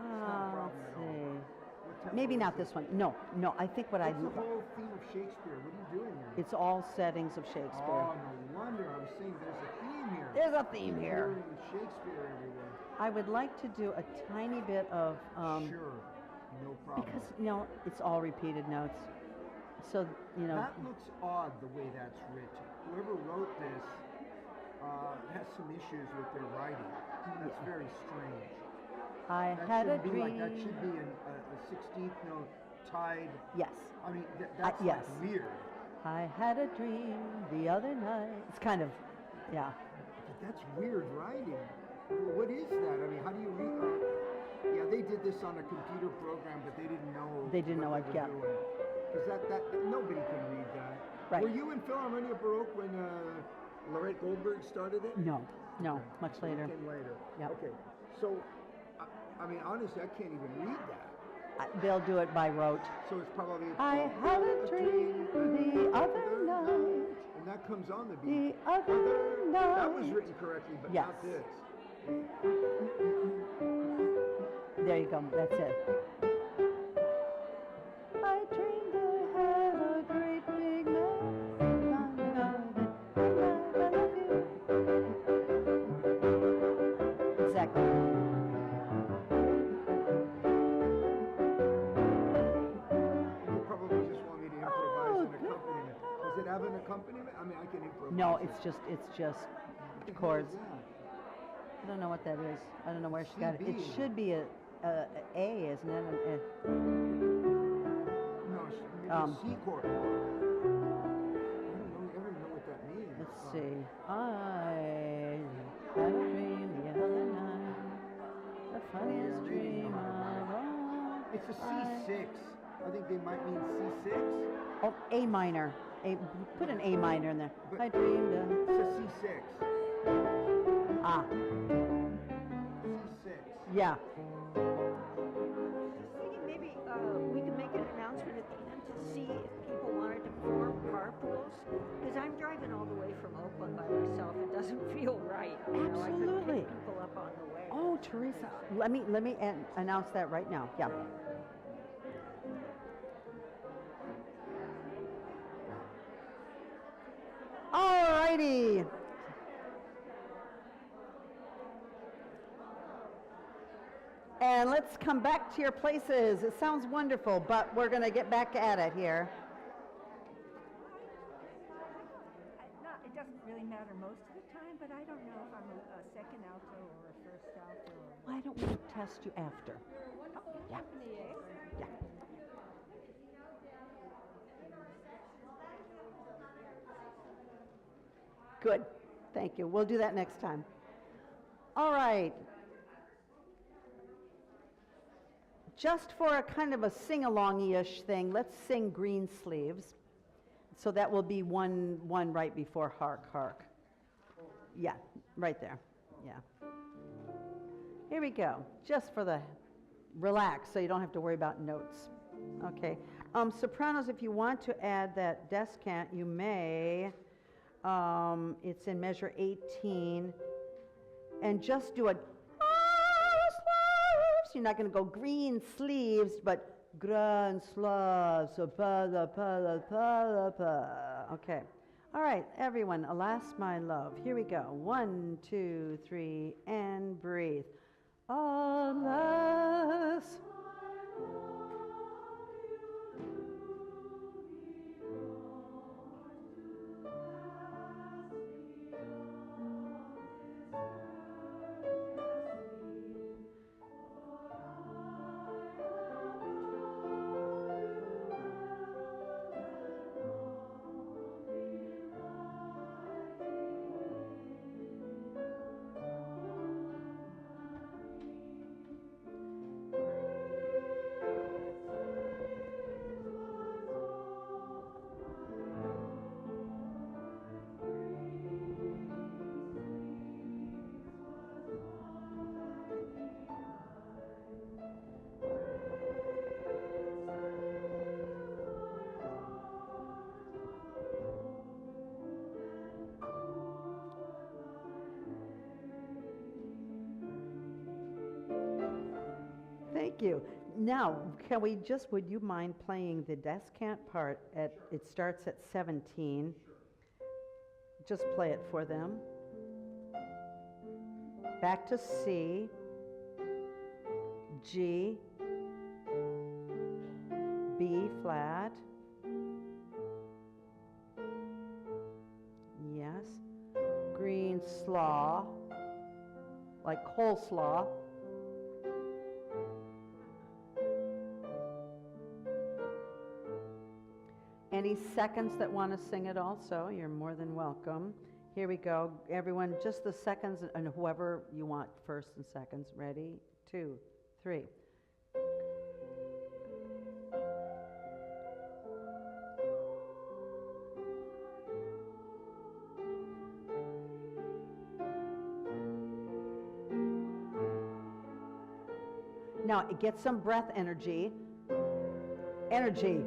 not a let's problem at all. see. What tempo Maybe is not it? this one. No, I think what What's the whole theme of Shakespeare? What are you doing here? it's all settings of Shakespeare. Oh, no wonder. I was saying there's a theme here. There's a theme Keep here. hearing Shakespeare everywhere. I would like to do a tiny bit of, Sure. No problem. because, it's all repeated notes. So, That looks odd the way that's written. Whoever wrote this has some issues with their writing. That's Yeah. very strange. I That had a shouldn't be dream. like that. Should be a 16th note tied. Yes. I mean, that's yes. like weird. I had a dream the other night. It's kind of, yeah. But that's weird writing. What is that? I mean, how do you read? Yeah, they did this on a computer program, but they didn't know. They didn't know what it, they yeah. were doing. Because that nobody can read that. Right. Were you in Philharmonia Baroque when Lorette Goldberg started it? No, Okay. much So it later. came later. Yep. Okay. So, I mean, honestly, I can't even read that. They'll do it by rote. So it's probably. I had a dream the other night. And that comes on the The beat. other night. That was written correctly, but Yes. not this. There you go. That's it. I dreamed I had a great big night. Exactly. No, it's just What the hell chords. is that? I don't know what that is. I don't know where she got it. It CB. should be a isn't it? No, maybe Um, C chord. I don't know, ever know what that means. Let's see. I had a dream the other night, the funniest Yeah, they didn't dream know of how all. It's a C6. I think they might mean C6. Oh, A minor. Put an A minor in there. But- I dreamed of. It's a C6. Ah, C6. yeah. Just thinking maybe we could make an announcement at the end to see if people wanted to form carpools. Because I'm driving all the way from Oakland by myself. It doesn't feel right. You know, I could Absolutely. pick people up on the way. Oh, Teresa, let me announce that right now. Yeah. All righty. And let's come back to your places. It sounds wonderful, but we're going to get back at it here. It doesn't really matter most of the time, but I don't know if I'm a second alto or a first alto or Why don't we test you after? Yeah. Yeah. Good. Thank you. We'll do that next time. All right. Just for a kind of a sing-along-ish thing, let's sing Green Sleeves. So that will be one right before Hark, Hark. Yeah, right there. Yeah. Here we go. Just for the relax, so you don't have to worry about notes. Okay. Sopranos, if you want to add that descant, you may. It's in measure 18. And just do a sleeves. You're not going to go green sleeves, but grand sleeves. So pa la pa la pa la pa. Okay. All right, everyone. Alas, my love. Here we go. 1, 2, 3, and breathe. Alas. Thank you. Now, would you mind playing the descant part it starts at 17. Just play it for them. Back to C, G, B flat. Yes. Green slaw, like coleslaw. Any seconds that want to sing it also, you're more than welcome. Here we go. Everyone, just the seconds and whoever you want first and seconds. Ready? 2, 3. Now, get some breath energy. Energy.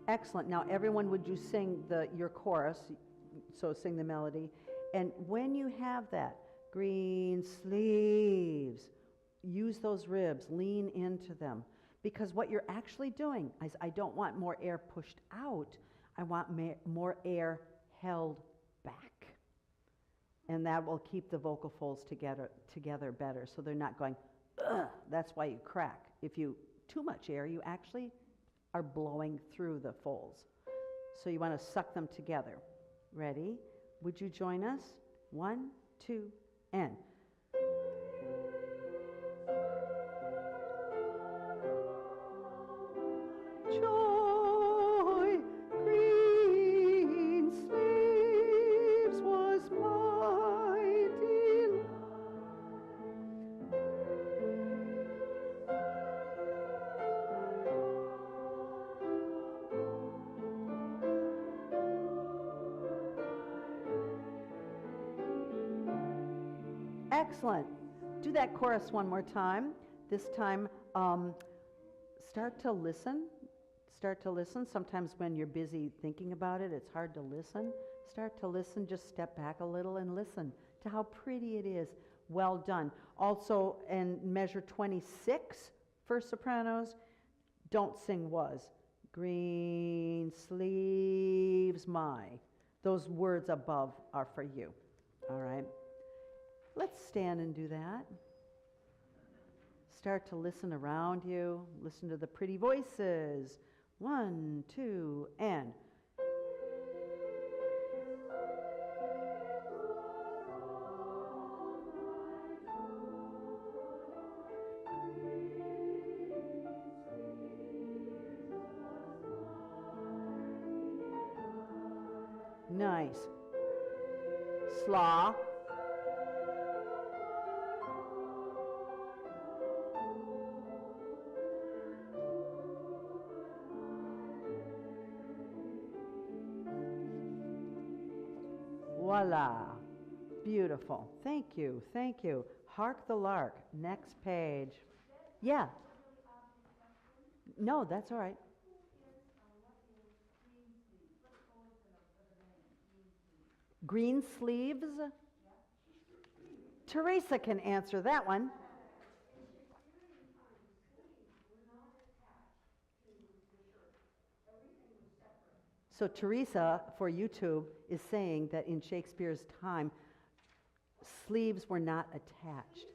Excellent. Now, everyone, would you sing your chorus? So sing the melody. And when you have that, green sleeves, use those ribs, lean into them. Because what you're actually doing is I don't want more air pushed out. I want more air held back. And that will keep the vocal folds together better, so they're not going, ugh. That's why you crack. If you too much air, you actually are blowing through the folds. So you want to suck them together. Ready? Would you join us? 1, 2, and. Joy, green sleeves was my delight. Excellent. Do that chorus one more time. This time, start to listen. Start to listen. Sometimes when you're busy thinking about it, it's hard to listen. Start to listen. Just step back a little and listen to how pretty it is. Well done. Also, in measure 26 for sopranos, don't sing was. Green sleeves my. Those words above are for you. All right? Let's stand and do that. Start to listen around you. Listen to the pretty voices. 1, 2, and. Nice. Slaw. Voila. Beautiful. Thank you. Thank you. Hark the lark. Next page. Yeah. No, that's all right. Green sleeves? Teresa can answer that one. So Teresa, for YouTube, is saying that in Shakespeare's time, sleeves were not attached.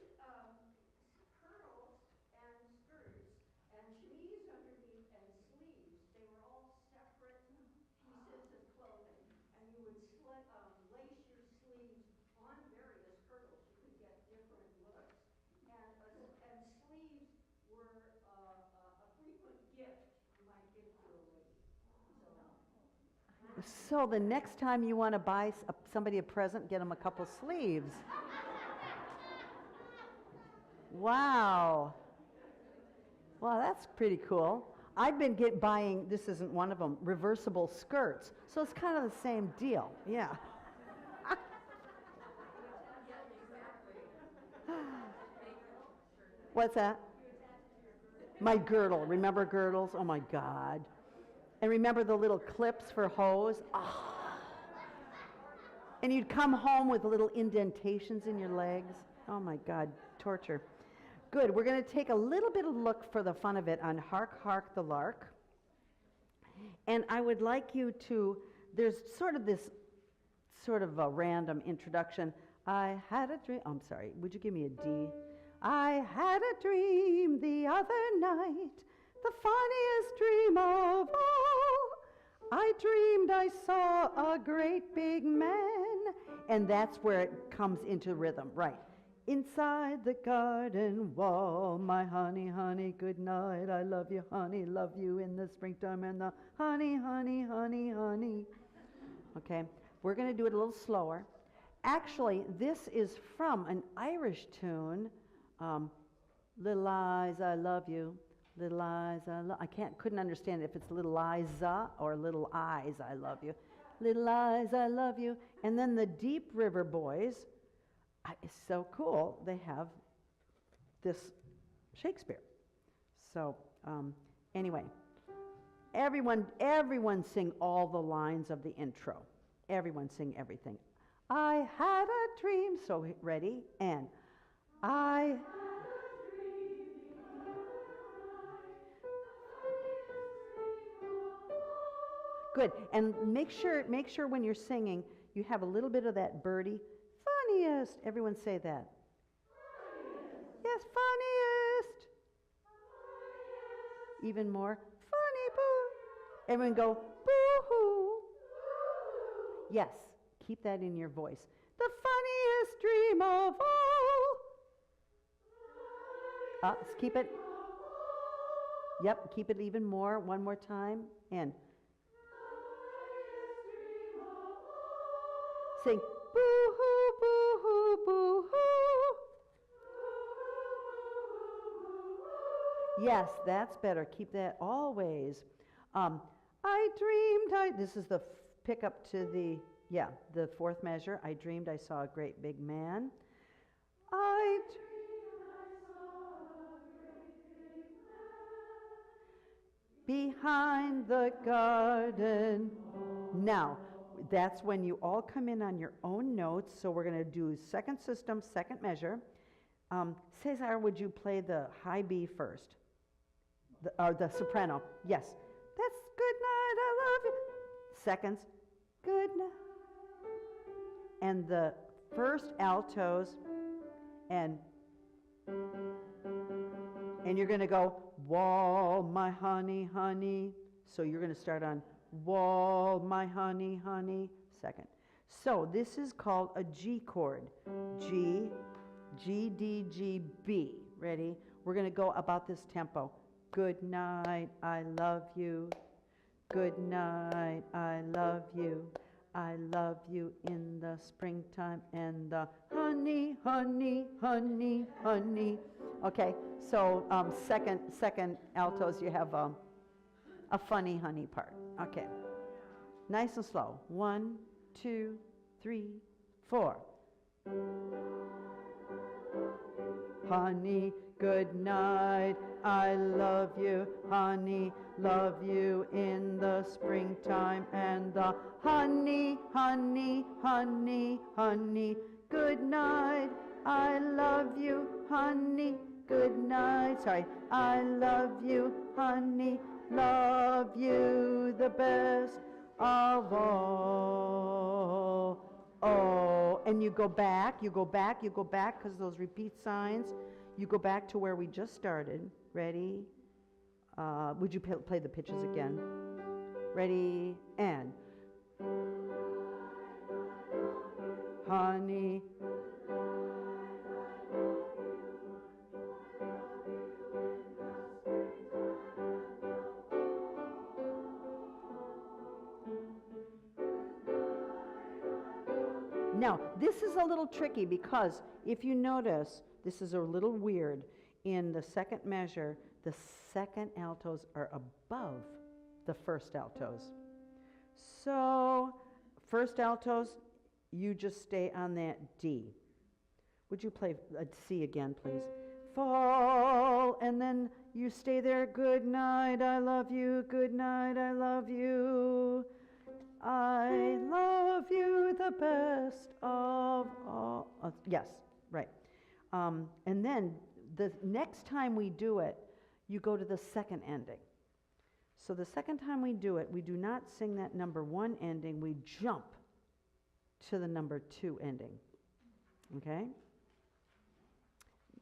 Kirtles and skirts and chemise underneath and sleeves, they were all separate pieces of clothing. And you would lace your sleeves on various kirtles. You could get different looks. And sleeves were a frequent gift you might give to a lady. So the next time you want to buy somebody a present, get them a couple sleeves. Wow. Well, that's pretty cool. I've been buying, this isn't one of them, reversible skirts. So it's kind of the same deal. Yeah. What's that? My girdle. Remember girdles? Oh my God. And remember the little clips for hose? Oh. And you'd come home with little indentations in your legs. Oh my God, torture. Good, we're going to take a little bit of look for the fun of it on Hark, Hark the Lark. And I would like you to, there's sort of a random introduction. I had a dream, I'm sorry, would you give me a D? I had a dream the other night, the funniest dream of all. I dreamed I saw a great big man. And that's where it comes into rhythm, right? Inside the garden wall, my honey, honey, good night. I love you, honey, love you in the springtime and the honey, honey, honey, honey. Okay, we're going to do it a little slower. Actually, this is from an Irish tune, Little Eyes, I Love You. Little Eyes, I couldn't understand if it's Little Liza or Little Eyes, I Love You. Little Eyes, I Love You. And then the Deep River Boys, it's so cool. They have this Shakespeare. So anyway, everyone sing all the lines of the intro. Everyone sing everything. I had a dream. So ready? And I. Good. And make sure when you're singing, you have a little bit of that birdie. funniest. Everyone say that. Yes, funniest. Even more. Funny boo. Everyone go, boo-hoo. Yes, keep that in your voice. The funniest dream of all. Let's keep it. Yep, keep it even more. One more time. And sing, boo-hoo, boo-hoo, boo-hoo. Yes, that's better. Keep that always. I dreamed, this is the pickup to the fourth measure. I dreamed I saw a great big man. I dreamed I saw a great big man behind the garden. Now, that's when you all come in on your own notes. So we're going to do second system, second measure. Cesar, would you play the high B first? The soprano. Yes. That's good night, I love you. Seconds, good night. And the first altos, and you're going to go, wall, my honey, honey. So you're going to start on wall, my honey, honey. Second. So this is called a G chord. G, G, D, G, B. Ready? We're going to go about this tempo. Good night, I love you. Good night, I love you. I love you in the springtime and the honey, honey, honey, honey. Okay, so second altos, you have a funny honey part. Okay, nice and slow. 1, 2, 3, 4. Honey, good night, I love you, honey, love you in the springtime and the honey, honey, honey, honey, good night, I love you, honey, good night, sorry, I love you, honey, love you the best of all. Oh, and you go back, because those repeat signs. You go back to where we just started. Ready? Would you play the pitches again? Ready? And. Honey. Now, this is a little tricky because if you notice, this is a little weird. In the second measure, the second altos are above the first altos. So, first altos, you just stay on that D. Would you play a C again, please? Fall, and then you stay there. Good night, I love you. Good night, I love you. I love you the best of all. Yes, right. And then the next time we do it, you go to the second ending. So the second time we do it, we do not sing that number 1 ending, we jump to the number 2 ending. Okay?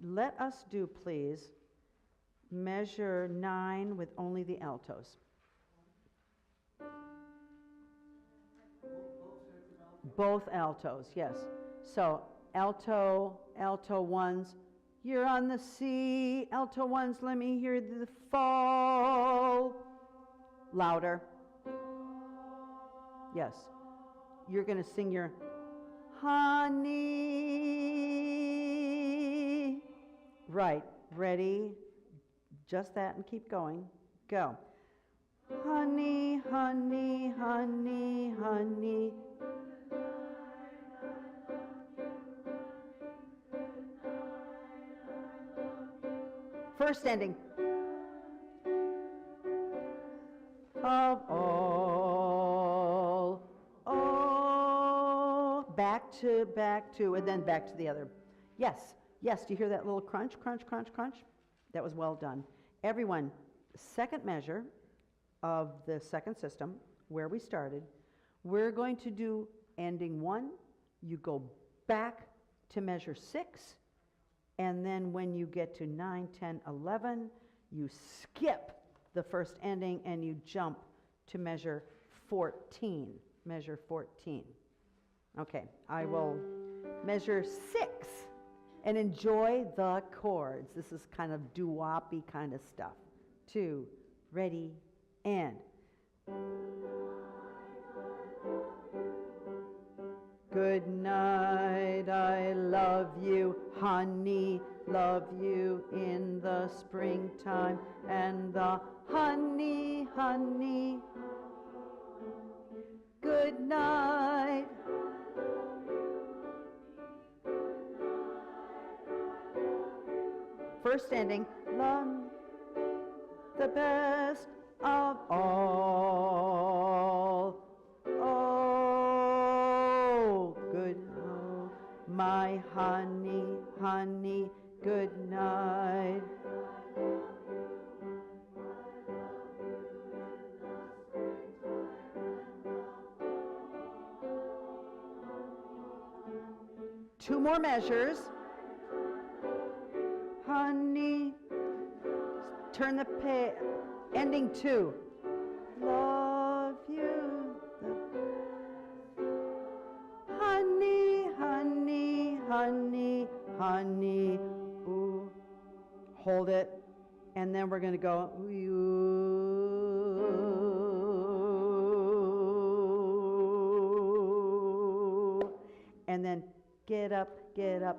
Let us do, please, measure 9 with only the altos. Both altos, yes. So alto, alto ones, you're on the C. Alto ones, let me hear the fall. Louder. Yes. You're going to sing your honey. Right. Ready? Just that and keep going. Go. Honey, honey, honey, honey. First ending. Of all. Oh. Back to, and then back to the other. Yes. Yes. Do you hear that little crunch, crunch, crunch, crunch? That was well done. Everyone, second measure of the second system, where we started, we're going to do ending 1. You go back to measure 6, and then when you get to 9, 10, 11, you skip the first ending and you jump to measure 14. Measure 14. Okay, I will measure 6 and enjoy the chords. This is kind of doo-woppy kind of stuff. 2, ready, and. Good night, I love you, honey, love you in the springtime, and the honey, honey. Good night. First ending, love, the best of all. Oh, good, oh, my honey, honey, good night. Two more measures. Honey, turn the page, ending 2. Love you. Honey, honey, honey, honey. Ooh. Hold it. And then we're going to go. Ooh. And then get up, get up.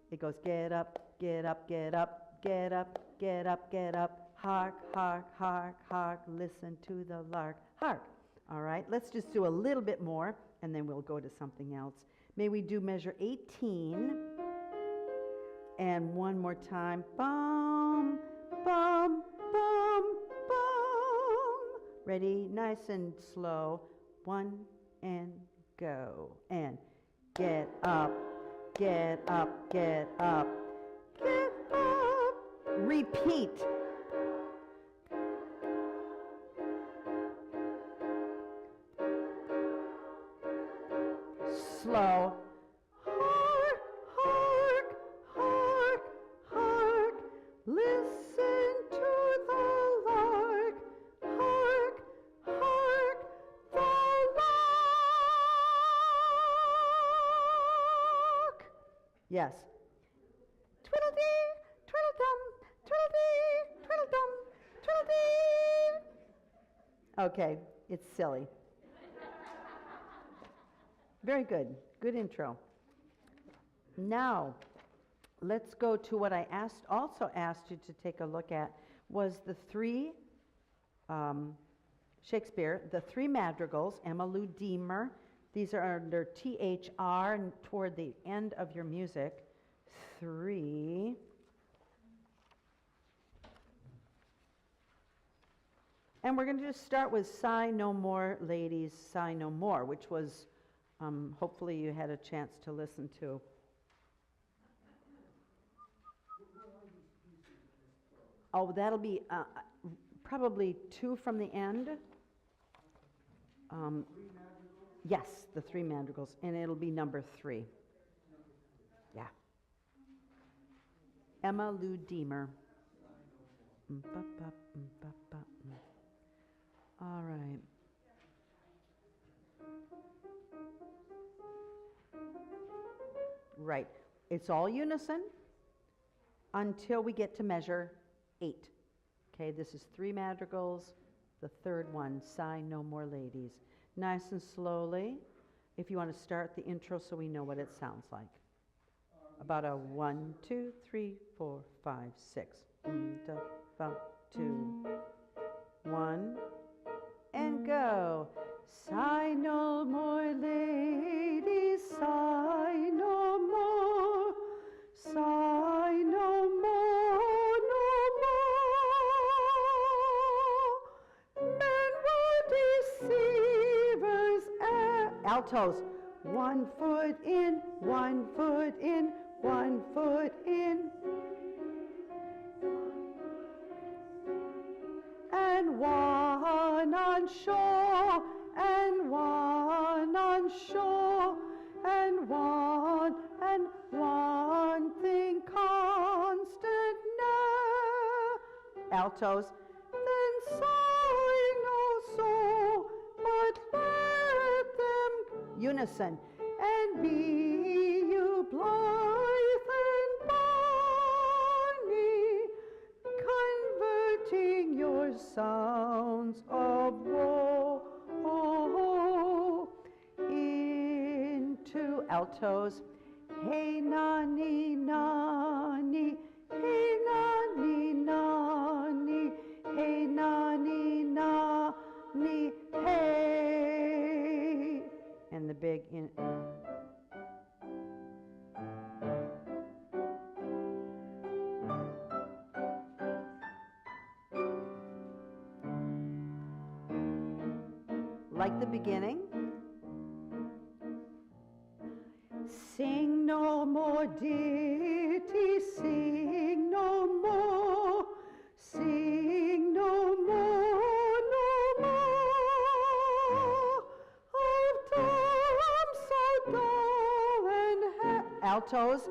It goes get up, get up, get up, get up, get up, get up. Hark, hark, hark, hark, listen to the lark. Hark. All right, let's just do a little bit more, and then we'll go to something else. May we do measure 18. And one more time. Bum, bum, bum, bum. Ready, nice and slow. 1 and go. And get up. Get up, get up, get up. Repeat. Slow. Hark, hark, hark, hark. Listen to the lark. Hark, hark, the lark. Yes. Twiddle-dee, twiddle-dum, twiddle-dee, twiddle-dum, twiddle-dee. Okay, it's silly. Very good. Good intro. Now, let's go to what I also asked you to take a look at was the 3 Shakespeare, the 3 madrigals, Emma Lou Deemer. These are under THR and toward the end of your music. 3. And we're going to just start with Sigh No More, Ladies, Sigh No More, which was hopefully you had a chance to listen to. Oh, that'll be probably 2 from the end. Yes, the 3 madrigals, and it'll be number 3. Yeah. Emma Lou Deemer. All right. Right. It's all unison until we get to measure 8. Okay, this is 3 madrigals. The third one, Sigh No More, Ladies. Nice and slowly. If you want to start the intro so we know what it sounds like. About a 1, 2, 3, 4, 5, 6. 2, 1, and go. Sigh no more, ladies, sigh no more. Sigh no more, no more. Men were deceivers. Altos. 1 foot in, 1 foot in, 1 foot in. And one on shore, and one on shore, and one altos. Then sigh no so, but let them unison, and be you blithe and bonny, converting your sounds of woe into altos. Hey nani nani, hey nani nani, hey nani nani, hey, and the big in. Like the beginning. Sing no more ditty, sing no more, sing no more, no more of Tom so dull and altos,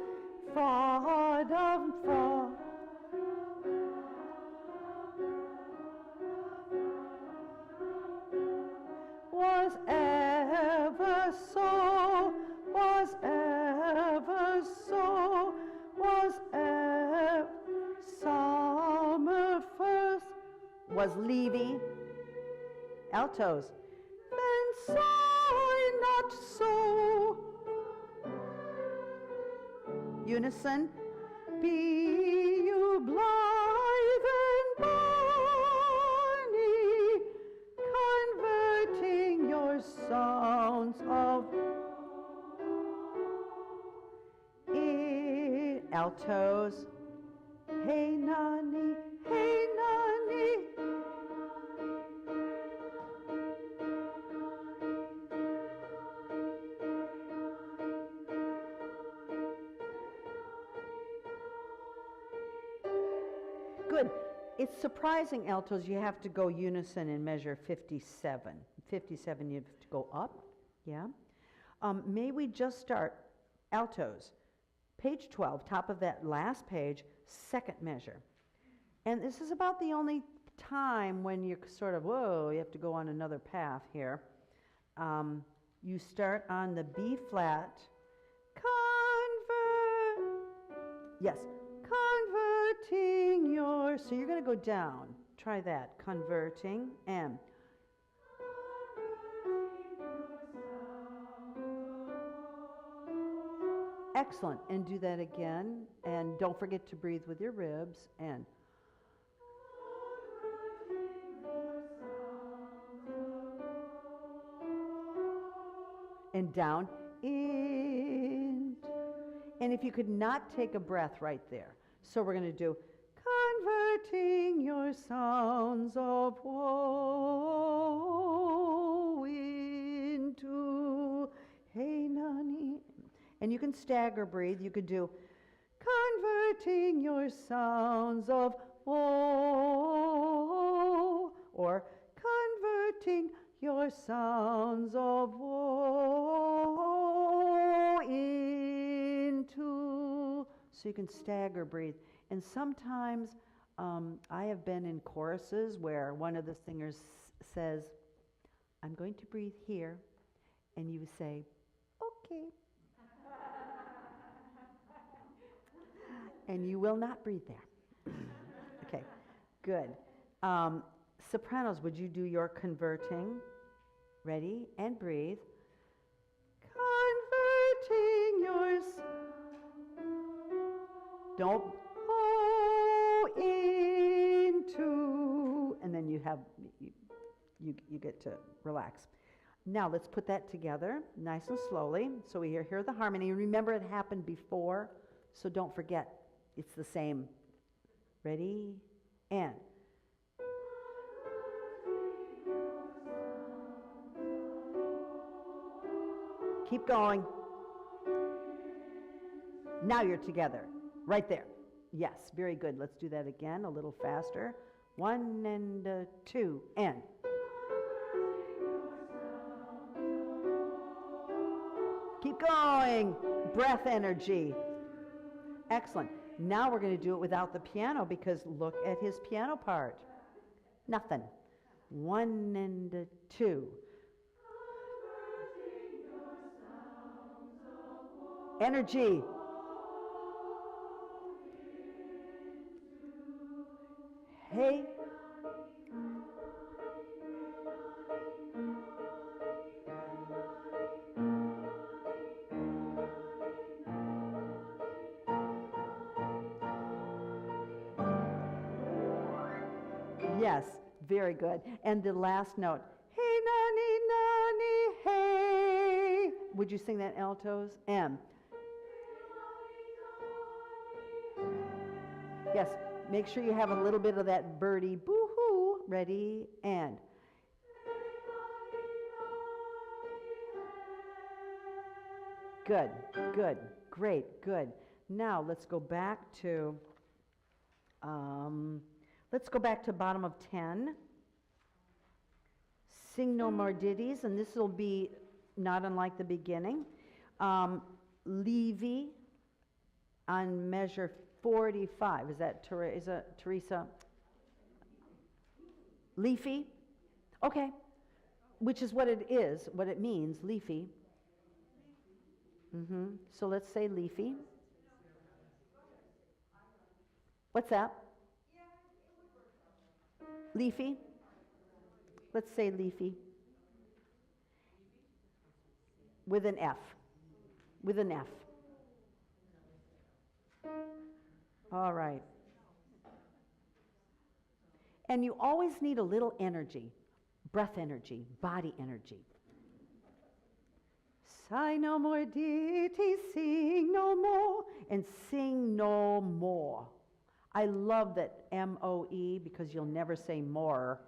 fraud of fraud. Was ever so, was ever so, was ever summer first, was Levy, altos. Then sigh not so, unison, be you blithe and bonny, converting your sounds of altos. Hey nani, hey nani. Good. It's surprising, altos, you have to go unison and measure 57. 57, you have to go up, yeah? May we just start altos, page 12, top of that last page, second measure. And this is about the only time when you're sort of, whoa, you have to go on another path here. You start on the B flat, yes, converting your, so you're going to go down. Try that, converting, and excellent. And do that again. And don't forget to breathe with your ribs. And down, in. And if you could not take a breath right there. So we're going to do converting your sounds of woe into hey nani. And you can stagger breathe. You could do converting your sounds of woe, or converting your sounds of woe into. So you can stagger breathe. And sometimes I have been in choruses where one of the singers says, I'm going to breathe here, and you say, okay. And you will not breathe there. Okay, good. Sopranos, would you do your converting? Ready? And breathe. Converting your... Don't go into... And then you have... You get to relax. Now let's put that together nice and slowly. So we hear the harmony. Remember it happened before, so don't forget. It's the same. Ready? And. Keep going. Now you're together. Right there. Yes, very good. Let's do that again, a little faster. 1 and 2 and. Keep going. Breath energy. Excellent. Now we're going to do it without the piano because look at his piano part. Nothing. 1 and a 2. Energy. Hey. Yes, very good. And the last note. Hey, nani, nani, hey. Would you sing that altos? M. Yes, make sure you have a little bit of that birdie boo-hoo. Ready, and. Good, good, great, good. Now let's go back to bottom of 10. Sing no more ditties, and this will be not unlike the beginning. Levy on measure 45. Is that Teresa? Leafy? Okay. Which is what it is, what it means, leafy. So let's say leafy. What's that? Leafy? Let's say leafy. With an F. With an F. All right. And you always need a little energy, breath energy, body energy. Sigh no more ditty, sing no more, and sing no more. I love that M-O-E because you'll never say more.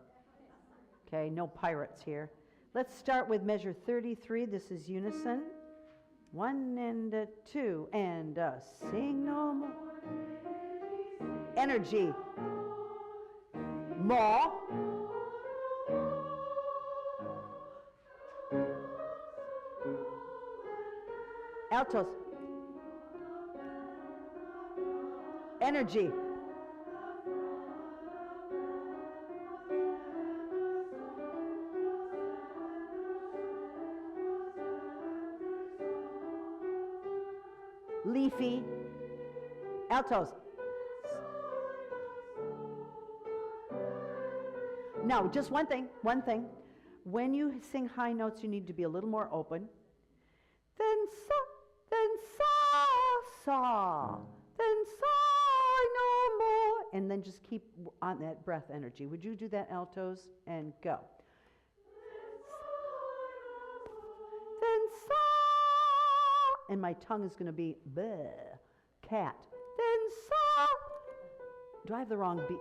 Okay, no pirates here. Let's start with measure 33. This is unison. 1 and a 2 and a sing no more. Energy. More. Altos. Energy. Leafy. Altos. Now, just one thing. When you sing high notes, you need to be a little more open. Then sa, then sigh no more. And then just keep on that breath energy. Would you do that, altos? And go. Then sigh. And my tongue is going to be bleh, cat. Then sigh. Do I have the wrong beat?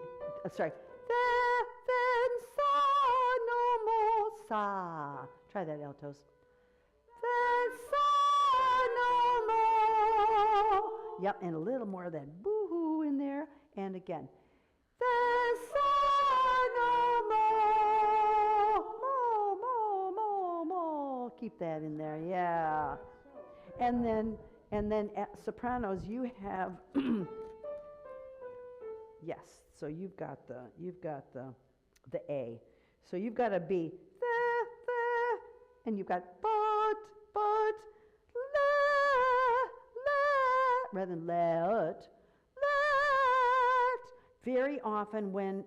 Sorry. Then sigh no more. Sa. Try that, altos. Then sigh no more. Yep, and a little more of that boo-hoo in there. And again. Then sigh no more. Keep that in there, yeah. And then at sopranos you have yes. So you've got the A. So you've got a B, the, and you've got but, rather than let. Very often when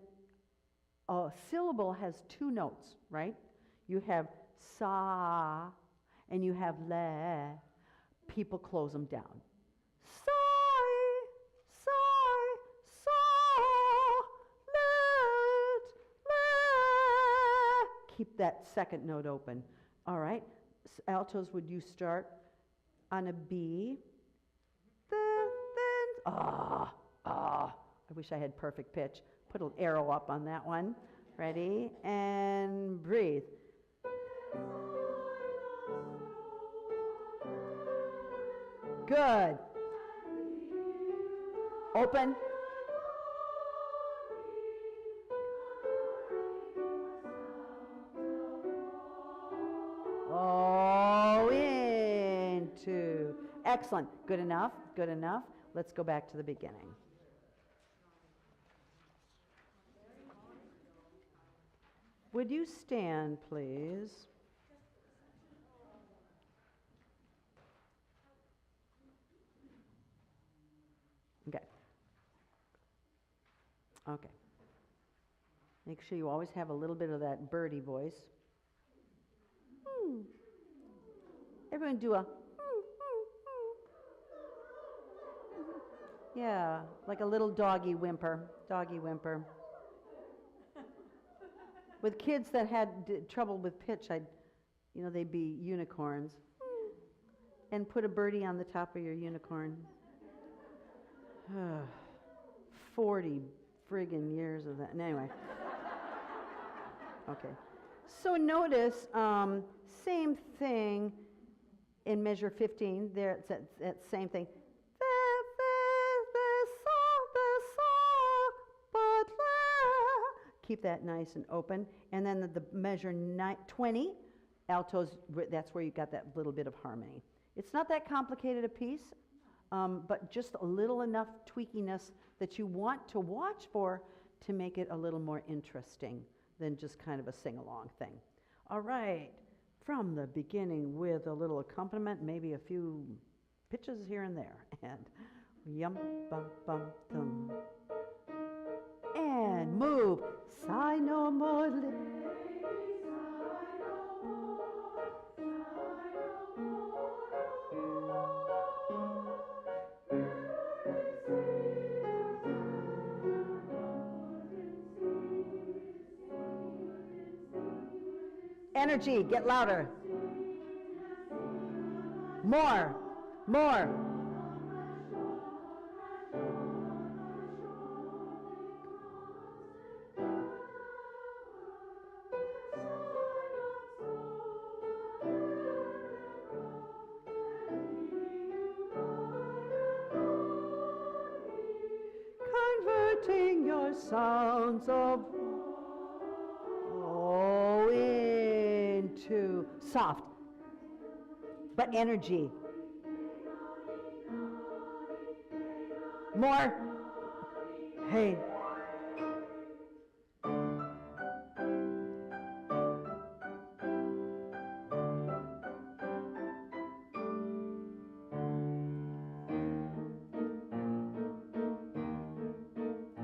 a syllable has two notes, right? You have sa and you have le. People close them down. Sigh, let. Keep that second note open. All right. Altos, would you start on a B? Then, I wish I had perfect pitch. Put an arrow up on that one. Ready? And breathe. Good. Open. Oh, into. Excellent. Good enough. Good enough. let's go back to the beginning. Would you stand, please? Okay. Okay. Make sure you always have a little bit of that birdie voice. Everyone do a yeah, like a little doggy whimper, doggy whimper. With kids that had trouble with pitch, they'd be unicorns. And put a birdie on the top of your unicorn. 40 friggin' years of that. Anyway. Okay. So notice, same thing in measure 15. There, it's that same thing. Keep that nice and open. And then the measure 20, altos, that's where you got that little bit of harmony. It's not that complicated a piece, but just a little enough tweakiness that you want to watch for to make it a little more interesting than just kind of a sing-along thing. All right, from the beginning with a little accompaniment, maybe a few pitches here and there. And yum, bum, bum, thum. And move. Sigh no more. Energy, get louder. More. Converting your sounds of into soft, but energy. More. Hey.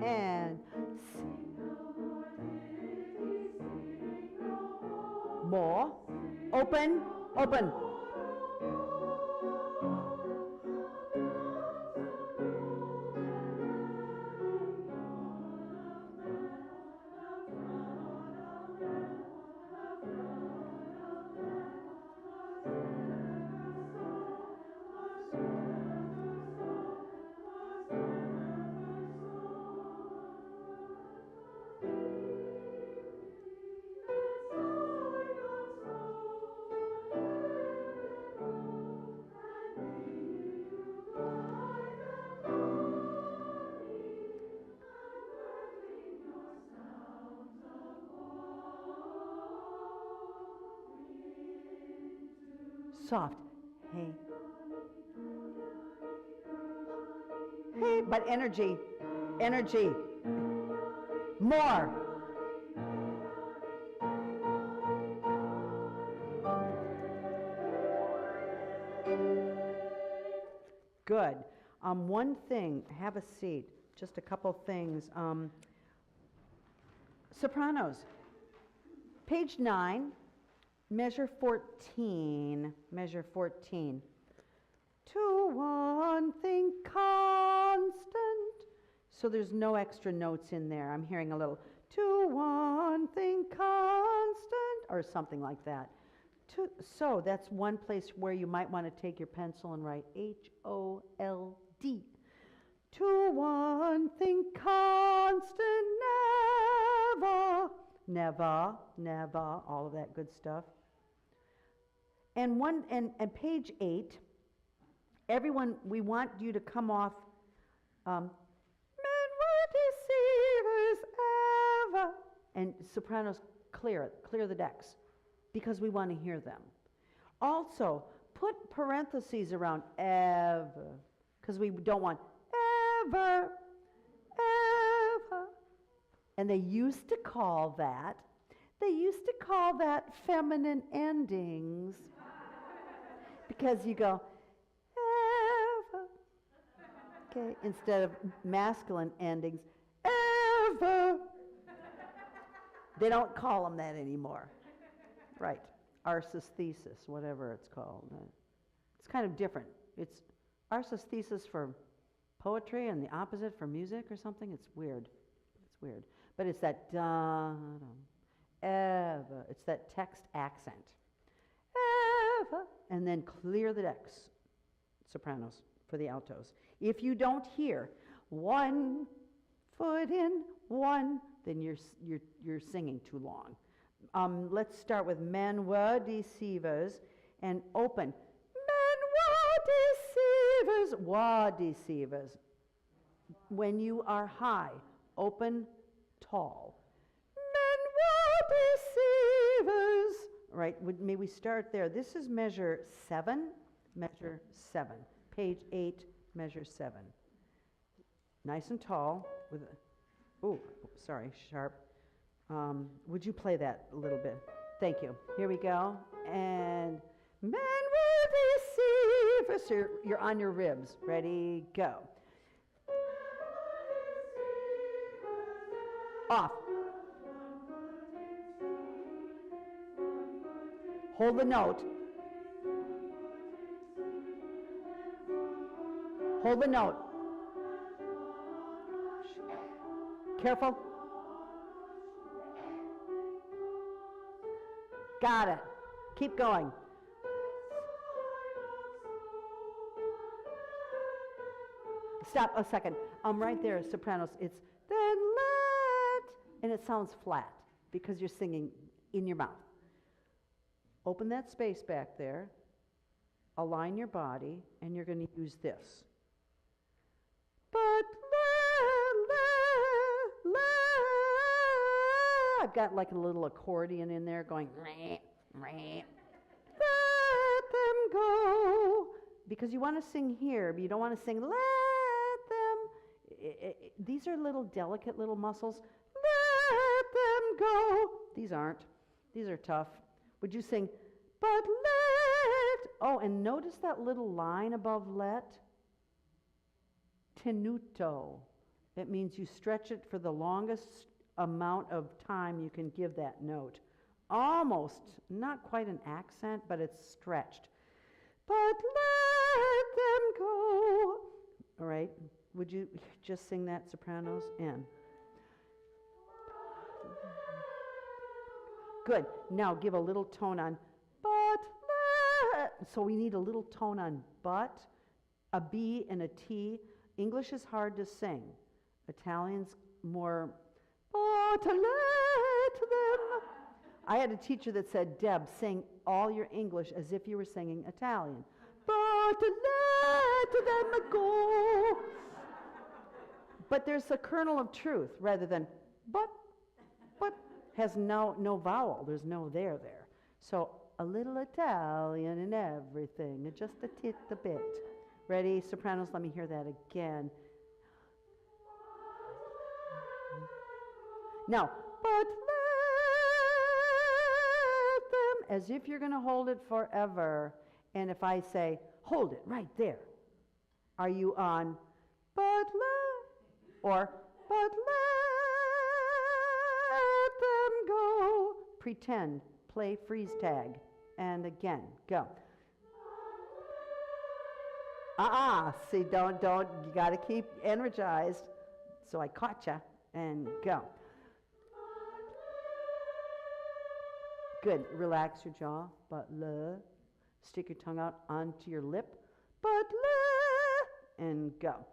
And more. Open. Soft. Hey. Hey, but energy. More. Good. One thing, have a seat. Just a couple things. Sopranos. Page 9. Measure 14. To one thing constant. So there's no extra notes in there. I'm hearing a little, to one thing constant, or something like that. So that's one place where you might want to take your pencil and write HOLD. To one thing constant, never, all of that good stuff. And page 8, everyone, we want you to come off, men were deceivers ever. And sopranos, clear the decks, because we want to hear them. Also, put parentheses around ever, because we don't want ever, ever. And they used to call that feminine endings. Because you go, ever. Okay, instead of masculine endings, ever. They don't call them that anymore. Right. Arsis thesis, whatever it's called. It's kind of different. It's arsis thesis for poetry and the opposite for music or something. It's weird. It's weird. But it's that da, ever. It's that text accent. Ever. And then clear the decks, sopranos, for the altos. If you don't hear 1 foot in, 1, then you're singing too long. Let's start with men were deceivers and open. Men were deceivers. When you are high, open tall. Men were deceivers. Right, may we start there? This is measure 7, page 8, measure 7. Nice and tall with sharp. Would you play that a little bit? Thank you. Here we go. And men will deceive us. So you're on your ribs. Ready, go. Off. Hold the note. Hold the note. Careful. Got it. Keep going. Stop a second. Right there, sopranos. It's then let, and it sounds flat because you're singing in your mouth. Open that space back there. Align your body, and you're going to use this. But I've got like a little accordion in there going, let them go. Because you want to sing here, but you don't want to sing, let them. These are little delicate little muscles. Let them go. These aren't. These are tough. Would you sing, but let? Oh, and notice that little line above let. Tenuto. It means you stretch it for the longest amount of time you can give that note. Almost, not quite an accent, but it's stretched. But let them go. All right, would you just sing that, sopranos? And good. Now give a little tone on but let. So we need a little tone on but, a B and a T. English is hard to sing. Italian's more, but let them. I had a teacher that said, Deb, sing all your English as if you were singing Italian. But let them go. But there's a kernel of truth rather than but has no vowel. There's no there. So a little Italian in everything, just a bit. Ready, sopranos? Let me hear that again. Now, but let them, as if you're going to hold it forever. And if I say, hold it right there, are you on but let, or but let them go? Pretend, play freeze tag, and again, go. See, don't, you got to keep energized. So I caught you, and go. Good, relax your jaw, but stick your tongue out onto your lip, but and go.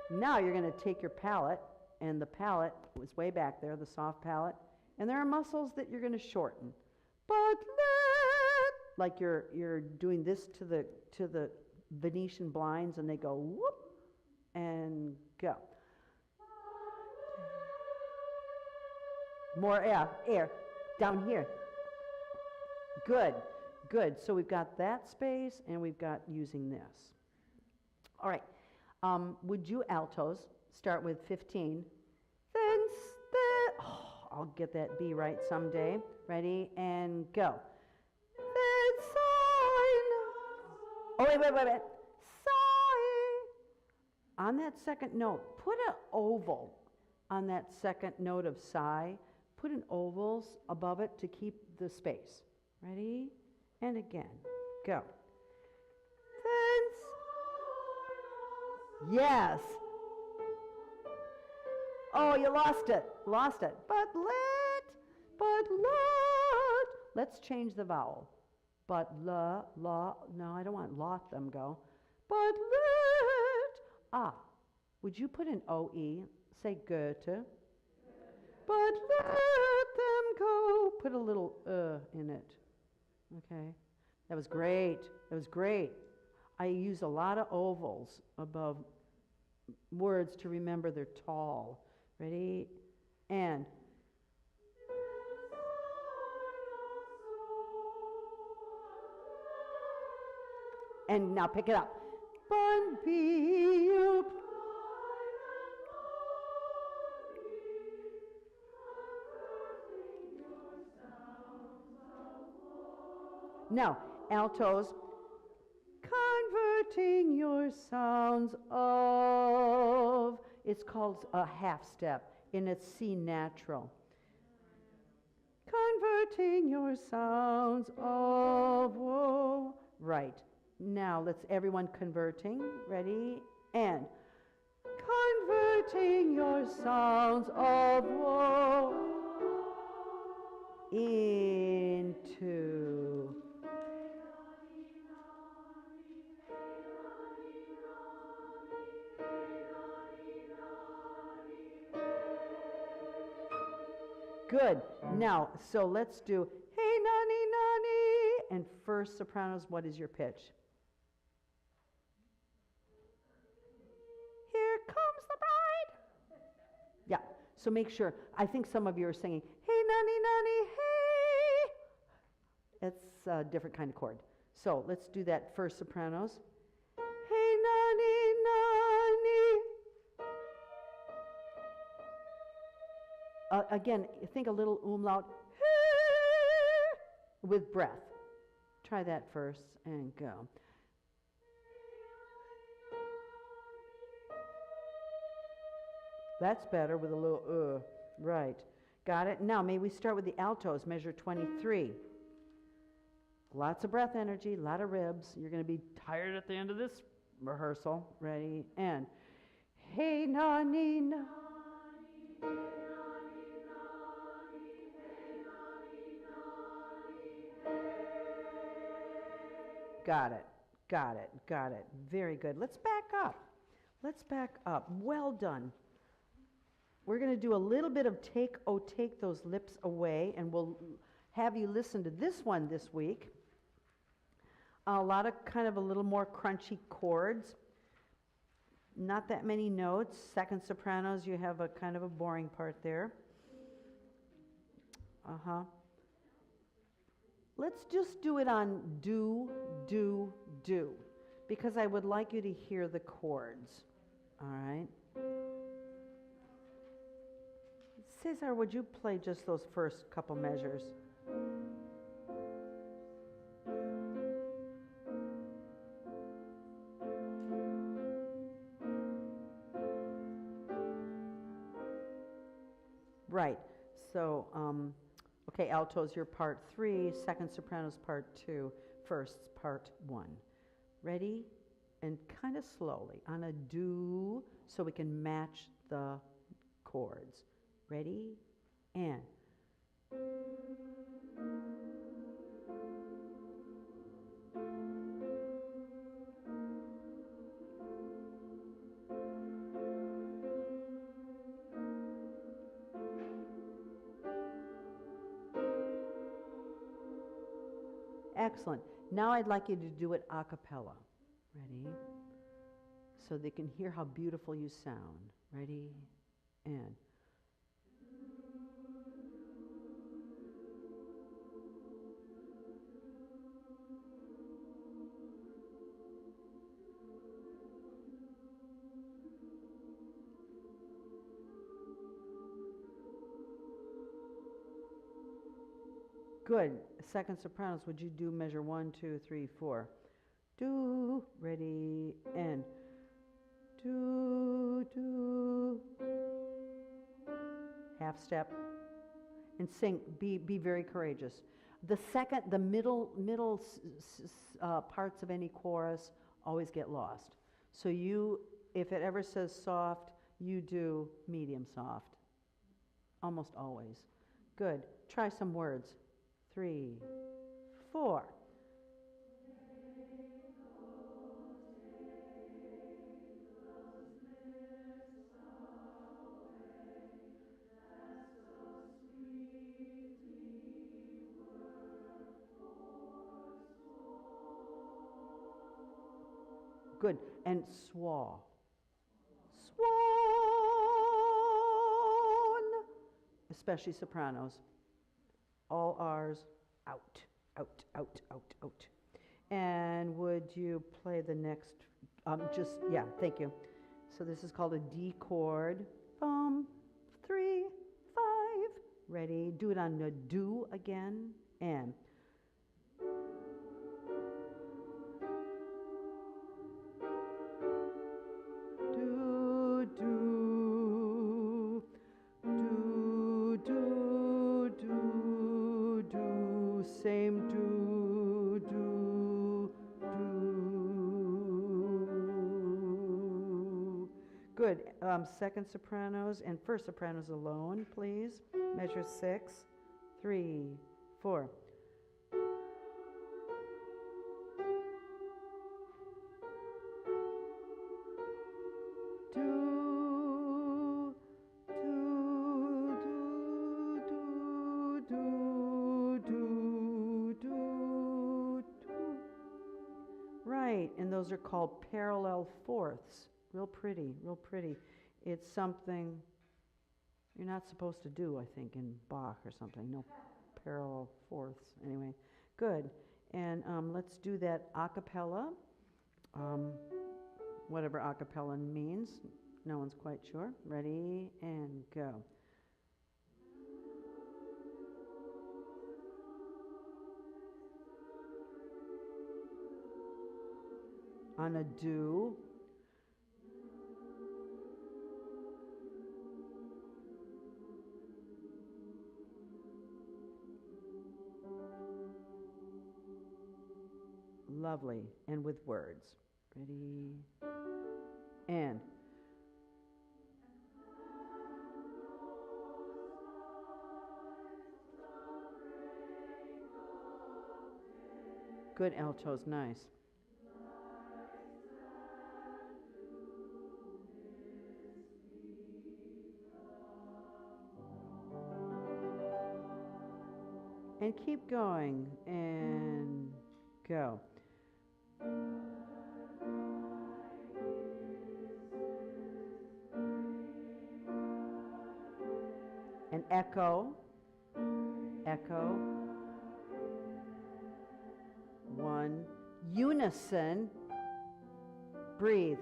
Now you're going to take your palate, and the palate was way back there, the soft palate, and there are muscles that you're going to shorten. But like you're doing this to the Venetian blinds, and they go whoop and go. More air down here. Good. Good. So we've got that space and we've got using this. All right. Would you altos start with 15? Then, oh, I'll get that B right someday. Ready? And go. Then sign. Oh, wait. Sigh. On that second note, put an oval on that second note of sigh. Put an ovals above it to keep the space. Ready? And again. Go. Then, yes. Oh, you lost it. But let. Let's change the vowel. But la. No, I don't want lot them go. But let. Would you put an OE? Say Goethe. But let them go. Put a little in it. Okay. That was great. I use a lot of ovals above words to remember they're tall. Ready? And. And now pick it up. But be you. Now, altos, converting your sounds of, it's called a half step, and it's C natural. Converting your sounds of woe. Right. Now, let's everyone converting. Ready? And converting your sounds of woe into. Good. Now, so let's do hey nani nani. And first sopranos, what is your pitch? Here comes the bride. Yeah. So make sure. I think some of you are singing hey nani nani hey. It's a different kind of chord. So let's do that first sopranos. Hey nani nani. Again, think a little umlaut with breath. Try that first and go. That's better with a little right. Got it? Now, may we start with the altos, measure 23. Lots of breath energy, a lot of ribs. You're going to be tired at the end of this rehearsal. Ready? And hey, na, ni, na. Got it. Very good. Let's back up. Well done. We're going to do a little bit of take those lips away, and we'll have you listen to this one this week. A lot of kind of a little more crunchy chords. Not that many notes. Second sopranos, you have a kind of a boring part there. Let's just do it on do, because I would like you to hear the chords. All right? Cesar, would you play just those first couple measures? Right. So, okay, altos, you're part 3, second sopranos, part 2, firsts, part 1. Ready? And kind of slowly on a do, so we can match the chords. Ready? And. Excellent. Now I'd like you to do it a cappella. Ready? So they can hear how beautiful you sound. Ready? And. Good. Second sopranos, would you do measure 1, 2, 3, 4? Do, ready, and do, do. Half step. And sing, be very courageous. The middle parts of any chorus always get lost. So you, if it ever says soft, you do medium soft. Almost always. Good. Try some words. 3, 4. Good. And swan. Swan. Especially sopranos. All R's out, out, out, out, out. And would you play the next, yeah, thank you. So this is called a D chord. 3, 5. Ready? Do it on the do again. And do, do, do, do, do, do, same do, do, do. Good. Second sopranos and first sopranos alone, please. Measure 6, 3, 4. Do, do, do, do, do, do, do, do. Right, and those are called parallel fourths. Real pretty, real pretty. It's something you're not supposed to do, I think, in Bach or something. No parallel fourths. Anyway, good. And let's do that a cappella. Whatever a cappella means. No one's quite sure. Ready, and go. On a do. Lovely. And with words. Ready, and good altos, nice. And keep going, and go. And echo, echo. 1, unison, breathe.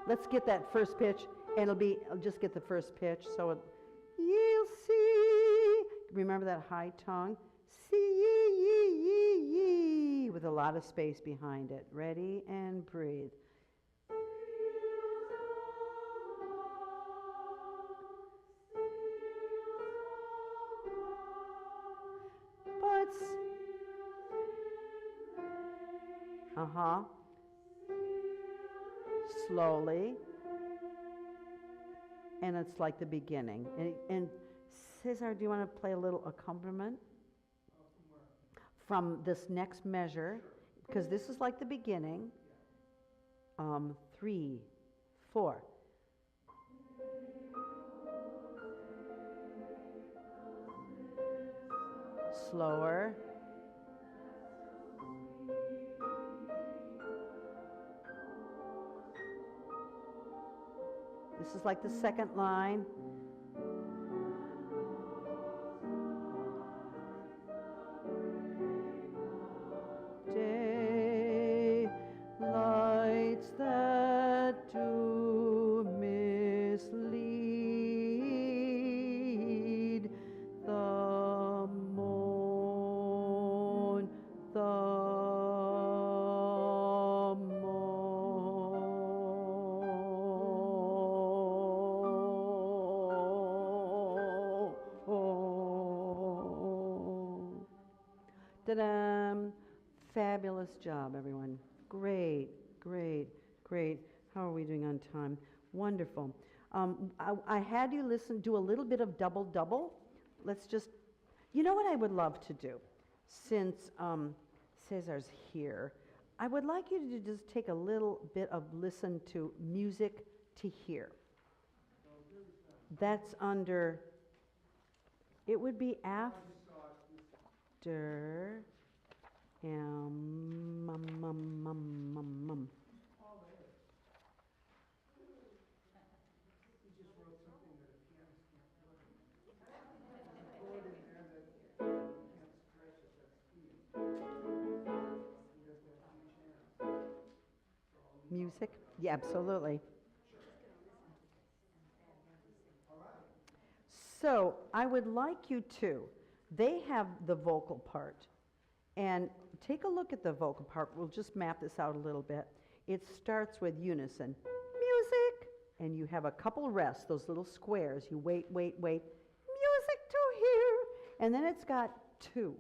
Let's get that first pitch, and I'll just get the first pitch, so you'll see. Remember that high tongue? See, with a lot of space behind it. Ready, and breathe. Slowly. And it's like the beginning. And Cesar, do you want to play a little accompaniment? From where? From this next measure, because this is like the beginning. 3, 4. Slower. This is like the second line. Daylights that do mislead, the Ta-da! Fabulous job, everyone. Great, great, great. How are we doing on time? Wonderful. I had you do a little bit of double-double. Let's just, you know what I would love to do? Since Cesar's here, I would like you to just take a little bit of listen to music to hear. That's under, it would be after, music? Yeah, absolutely. So I would like you to, they have the vocal part, and take a look at the vocal part. We'll just map this out a little bit. It starts with unison, music, and you have a couple rests, those little squares. You wait, wait, wait, music to hear, and then it's got two,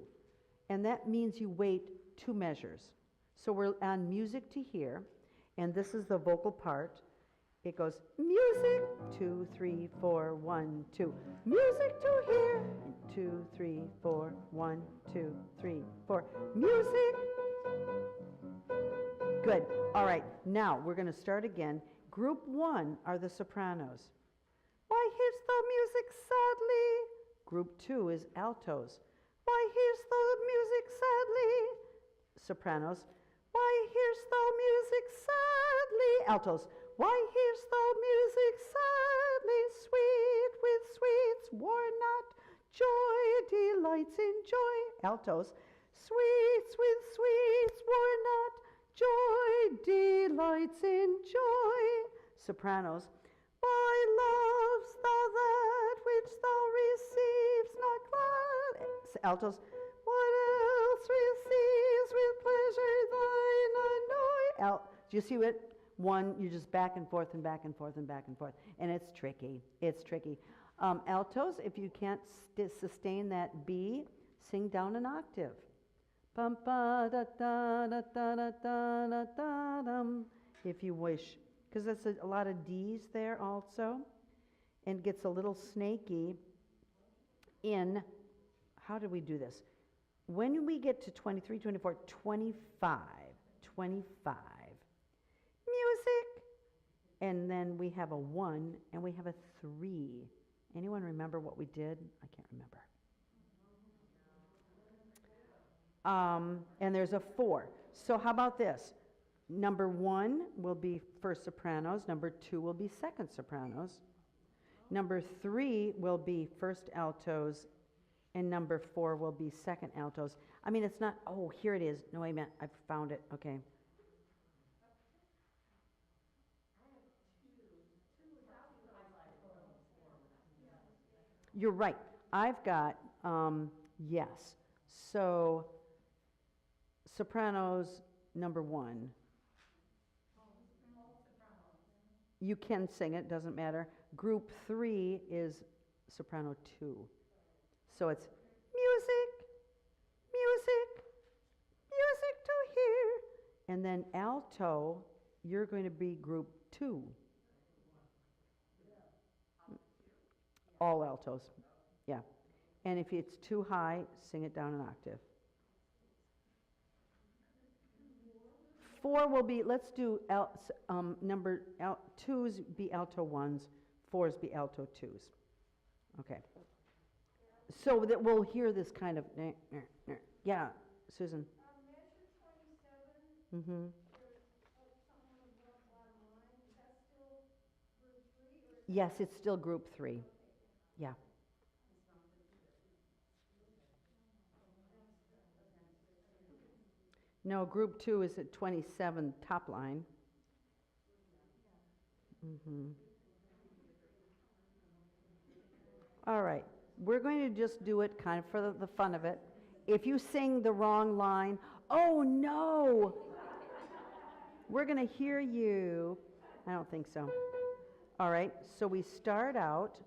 and that means you wait 2 measures. So we're on music to hear, and this is the vocal part. It goes music, 2, 3, 4, 1, 2. Music to hear, 2, 3, 4, 1, 2, 3, 4. Music. Good. All right. Now we're going to start again. Group 1 are the sopranos. Why, here's the music sadly. Group 2 is altos. Why, here's the music sadly. Sopranos. Why, here's the music sadly. Altos. Why, here's the music sadly. Sweet with sweets, war not. Joy delights in joy. Altos. Sweets with sweets, war not. Joy delights in joy. Sopranos. Why loves thou that which thou receives not glad? Altos. What else receives with pleasure thine annoy? Do you see it? One, you're just back and forth and back and forth and back and forth. And it's tricky. It's tricky. Altos, if you can't sustain that B, sing down an octave. Bum, ba, da, da, da, da, da, da, da, da, dum, if you wish. Because there's a lot of D's there also. And gets a little snaky in, how do we do this? When we get to 23, 24, 25, music, and then we have a 1 and we have a 3. Anyone remember what we did? I can't remember. And there's a 4. So how about this? Number 1 will be first sopranos. Number 2 will be second sopranos. Number 3 will be first altos. And number 4 will be second altos. I mean, it's not, oh, here it is. No, wait a minute. I found it. Okay. You're right. I've got, yes. So, sopranos, number 1. You can sing it, doesn't matter. Group 3 is soprano 2. So it's music, music, music to hear. And then alto, you're going to be group 2. All altos, yeah. And if it's too high, sing it down an octave. 4 will be, let's do number 2s be alto 1s, 4s be alto 2s. Okay. So that we'll hear this kind of, yeah, Susan. Measure 27. Mm-hmm. There's someone above bottom line. Is that still group 3? Or is Yes, it's still group 3. Yeah. No, group 2 is at 27 top line. Mm-hmm. All right. We're going to just do it kind of for the fun of it. If you sing the wrong line, oh no! We're going to hear you. I don't think so. All right, so we start out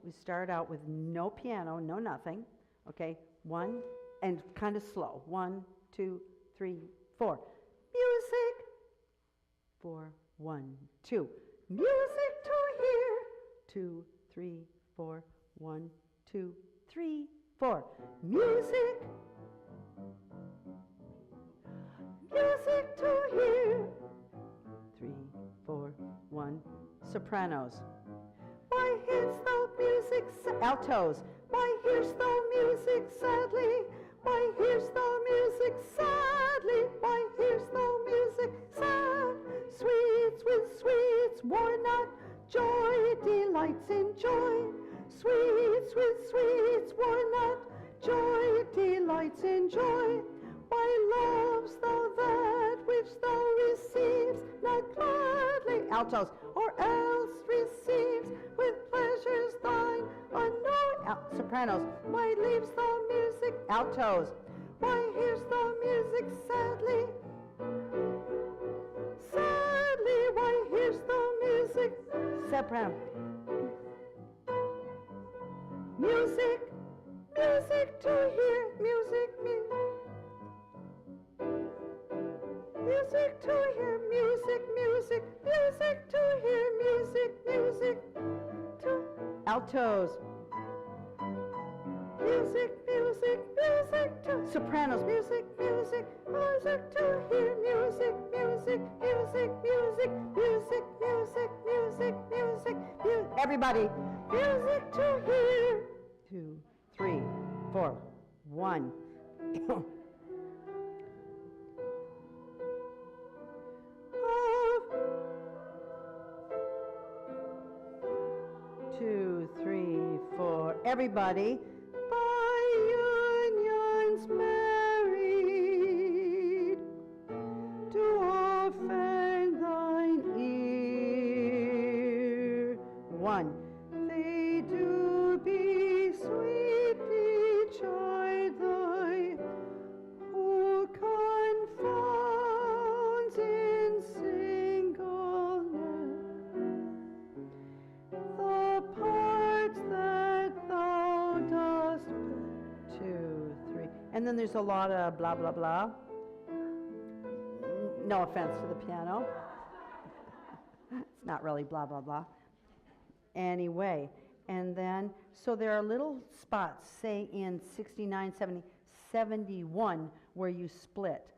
with no piano, no nothing. Okay, 1, and kind of slow. 1, 2, 3, 4. Music. 4, 1, 2. Music to hear. 2, 3, 4. 1, 2, 3, 4. Music. Music to hear. 3, 4, 1. Sopranos. Why hears thou music, altos? Why hears thou music sadly? Why hears thou music sadly? Why hears thou music sad? Sweets with sweets, war not, joy delights in joy. Sweets with sweets, war not, joy delights in joy. Why loves thou that which thou receives not gladly, altos, or else receives with pleasures thine unknown, sopranos. Why leaves thou music, altos? Why hears thou music sadly? Sadly, why hears thou music, soprano? Music, music to hear, music, music to hear, music, music, music to hear, music, music to altos. Music, music, music to sopranos. Music, music, music to hear, music, music, music, music, music, music, music, music, music. Everybody, music to hear. 2, 3, 4, 1. 2, 3, 4. Everybody. By unions married, to offend thine ear. 1. They do be sweetly chide thy, who confounds in singleness the parts that thou dost. 2, 3. And then there's a lot of blah, blah, blah. No offense to the piano. It's not really blah, blah, blah. Anyway, and then, so there are little spots, say in 69, 70, 71, where you split.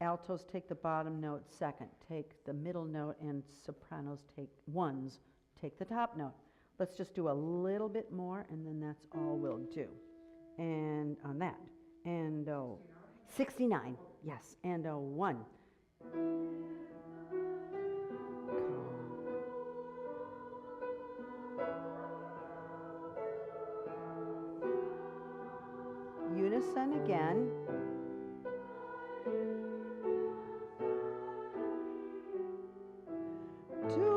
Altos take the bottom note second, take the middle note, and sopranos take ones, take the top note. Let's just do a little bit more, and then that's all we'll do. And on that, and 69, yes, and 1. Unison again. To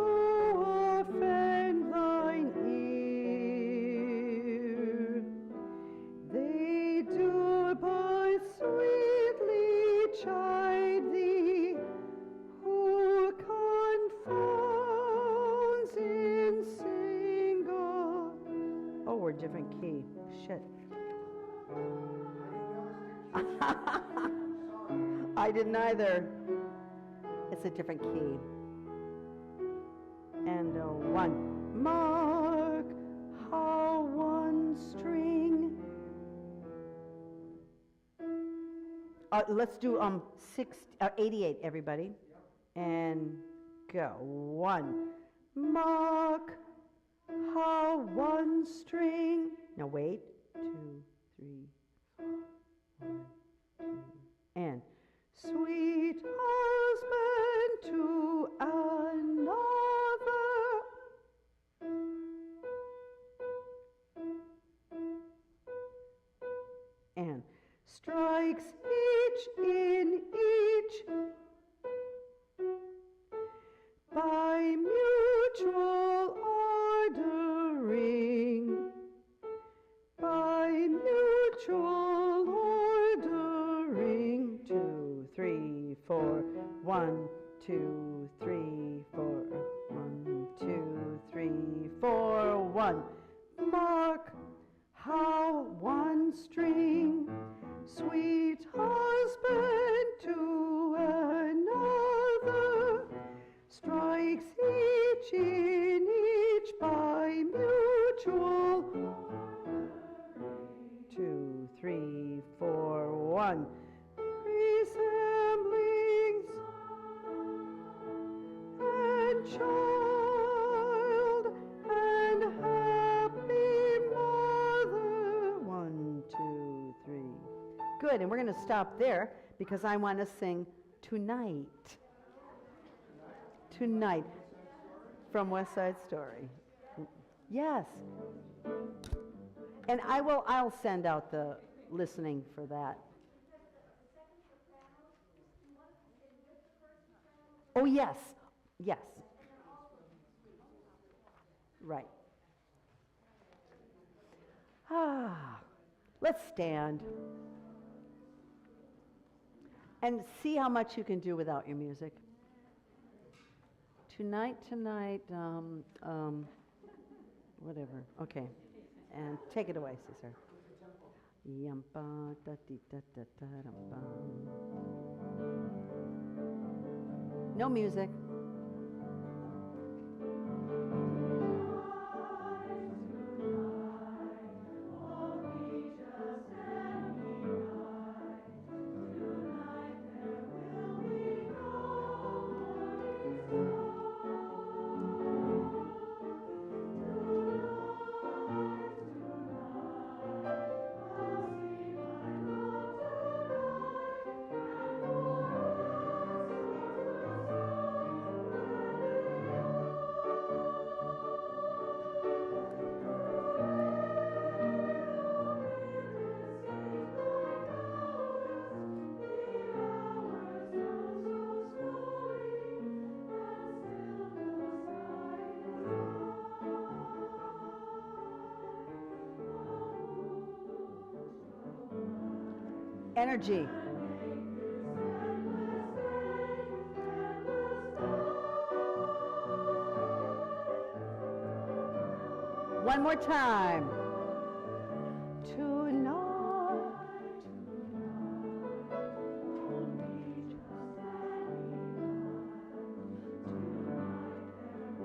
offend thine ear, they do but sweetly chide thee, who confounds in single. Oh, we're different key. Shit. I didn't either. It's a different key. And 1. Mark how one string. Let's do 88, everybody. And go. 1. Mark how one string. Now wait. 2, 3, 4. 1, 2, and sweet husband to another. And strikes each in each by mutual ordering. By mutual ordering. 2, 3, 4. 1, 2, 3, 4. 1, 2, 3, 4. 1. Mark how one string sweet husband to another, strikes each in each by mutual. 2, 3, 4, 1. Resemblings and child and happy mother. 1, 2, 3. Good, and we're going to stop there because I want to sing Tonight. Tonight from West Side Story. Yes. And I'll send out the listening for that. Oh, yes, yes. Right. Let's stand and see how much you can do without your music. Tonight, whatever. Okay. And take it away, Cesar. Yampa da di da da da dum bum. No music. Energy. One more time. Tonight.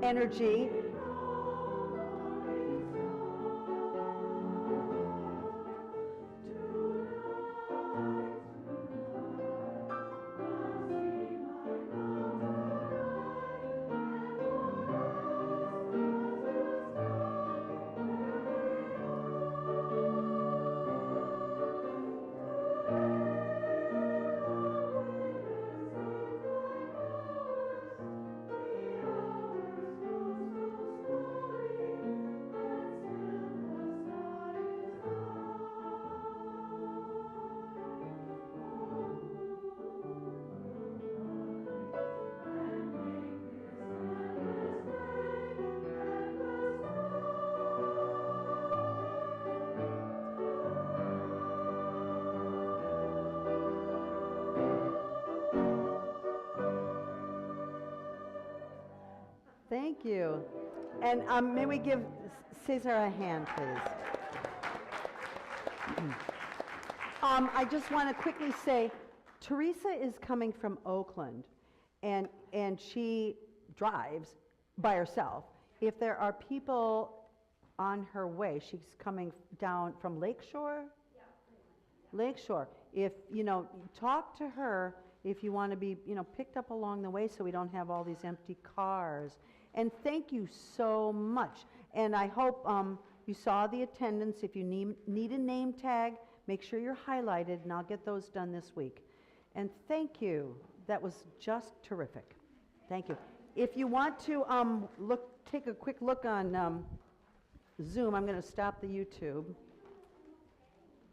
Energy. Thank you. And may we give Cesar a hand, please? I just want to quickly say, Teresa is coming from Oakland, and she drives by herself. If there are people on her way, she's coming down from Lakeshore? Yeah. Lakeshore. If, talk to her if you want to be, picked up along the way so we don't have all these empty cars. And thank you so much. And I hope you saw the attendance. If you need a name tag, make sure you're highlighted, and I'll get those done this week. And thank you. That was just terrific. Thank you. If you want to take a quick look on Zoom, I'm going to stop the YouTube.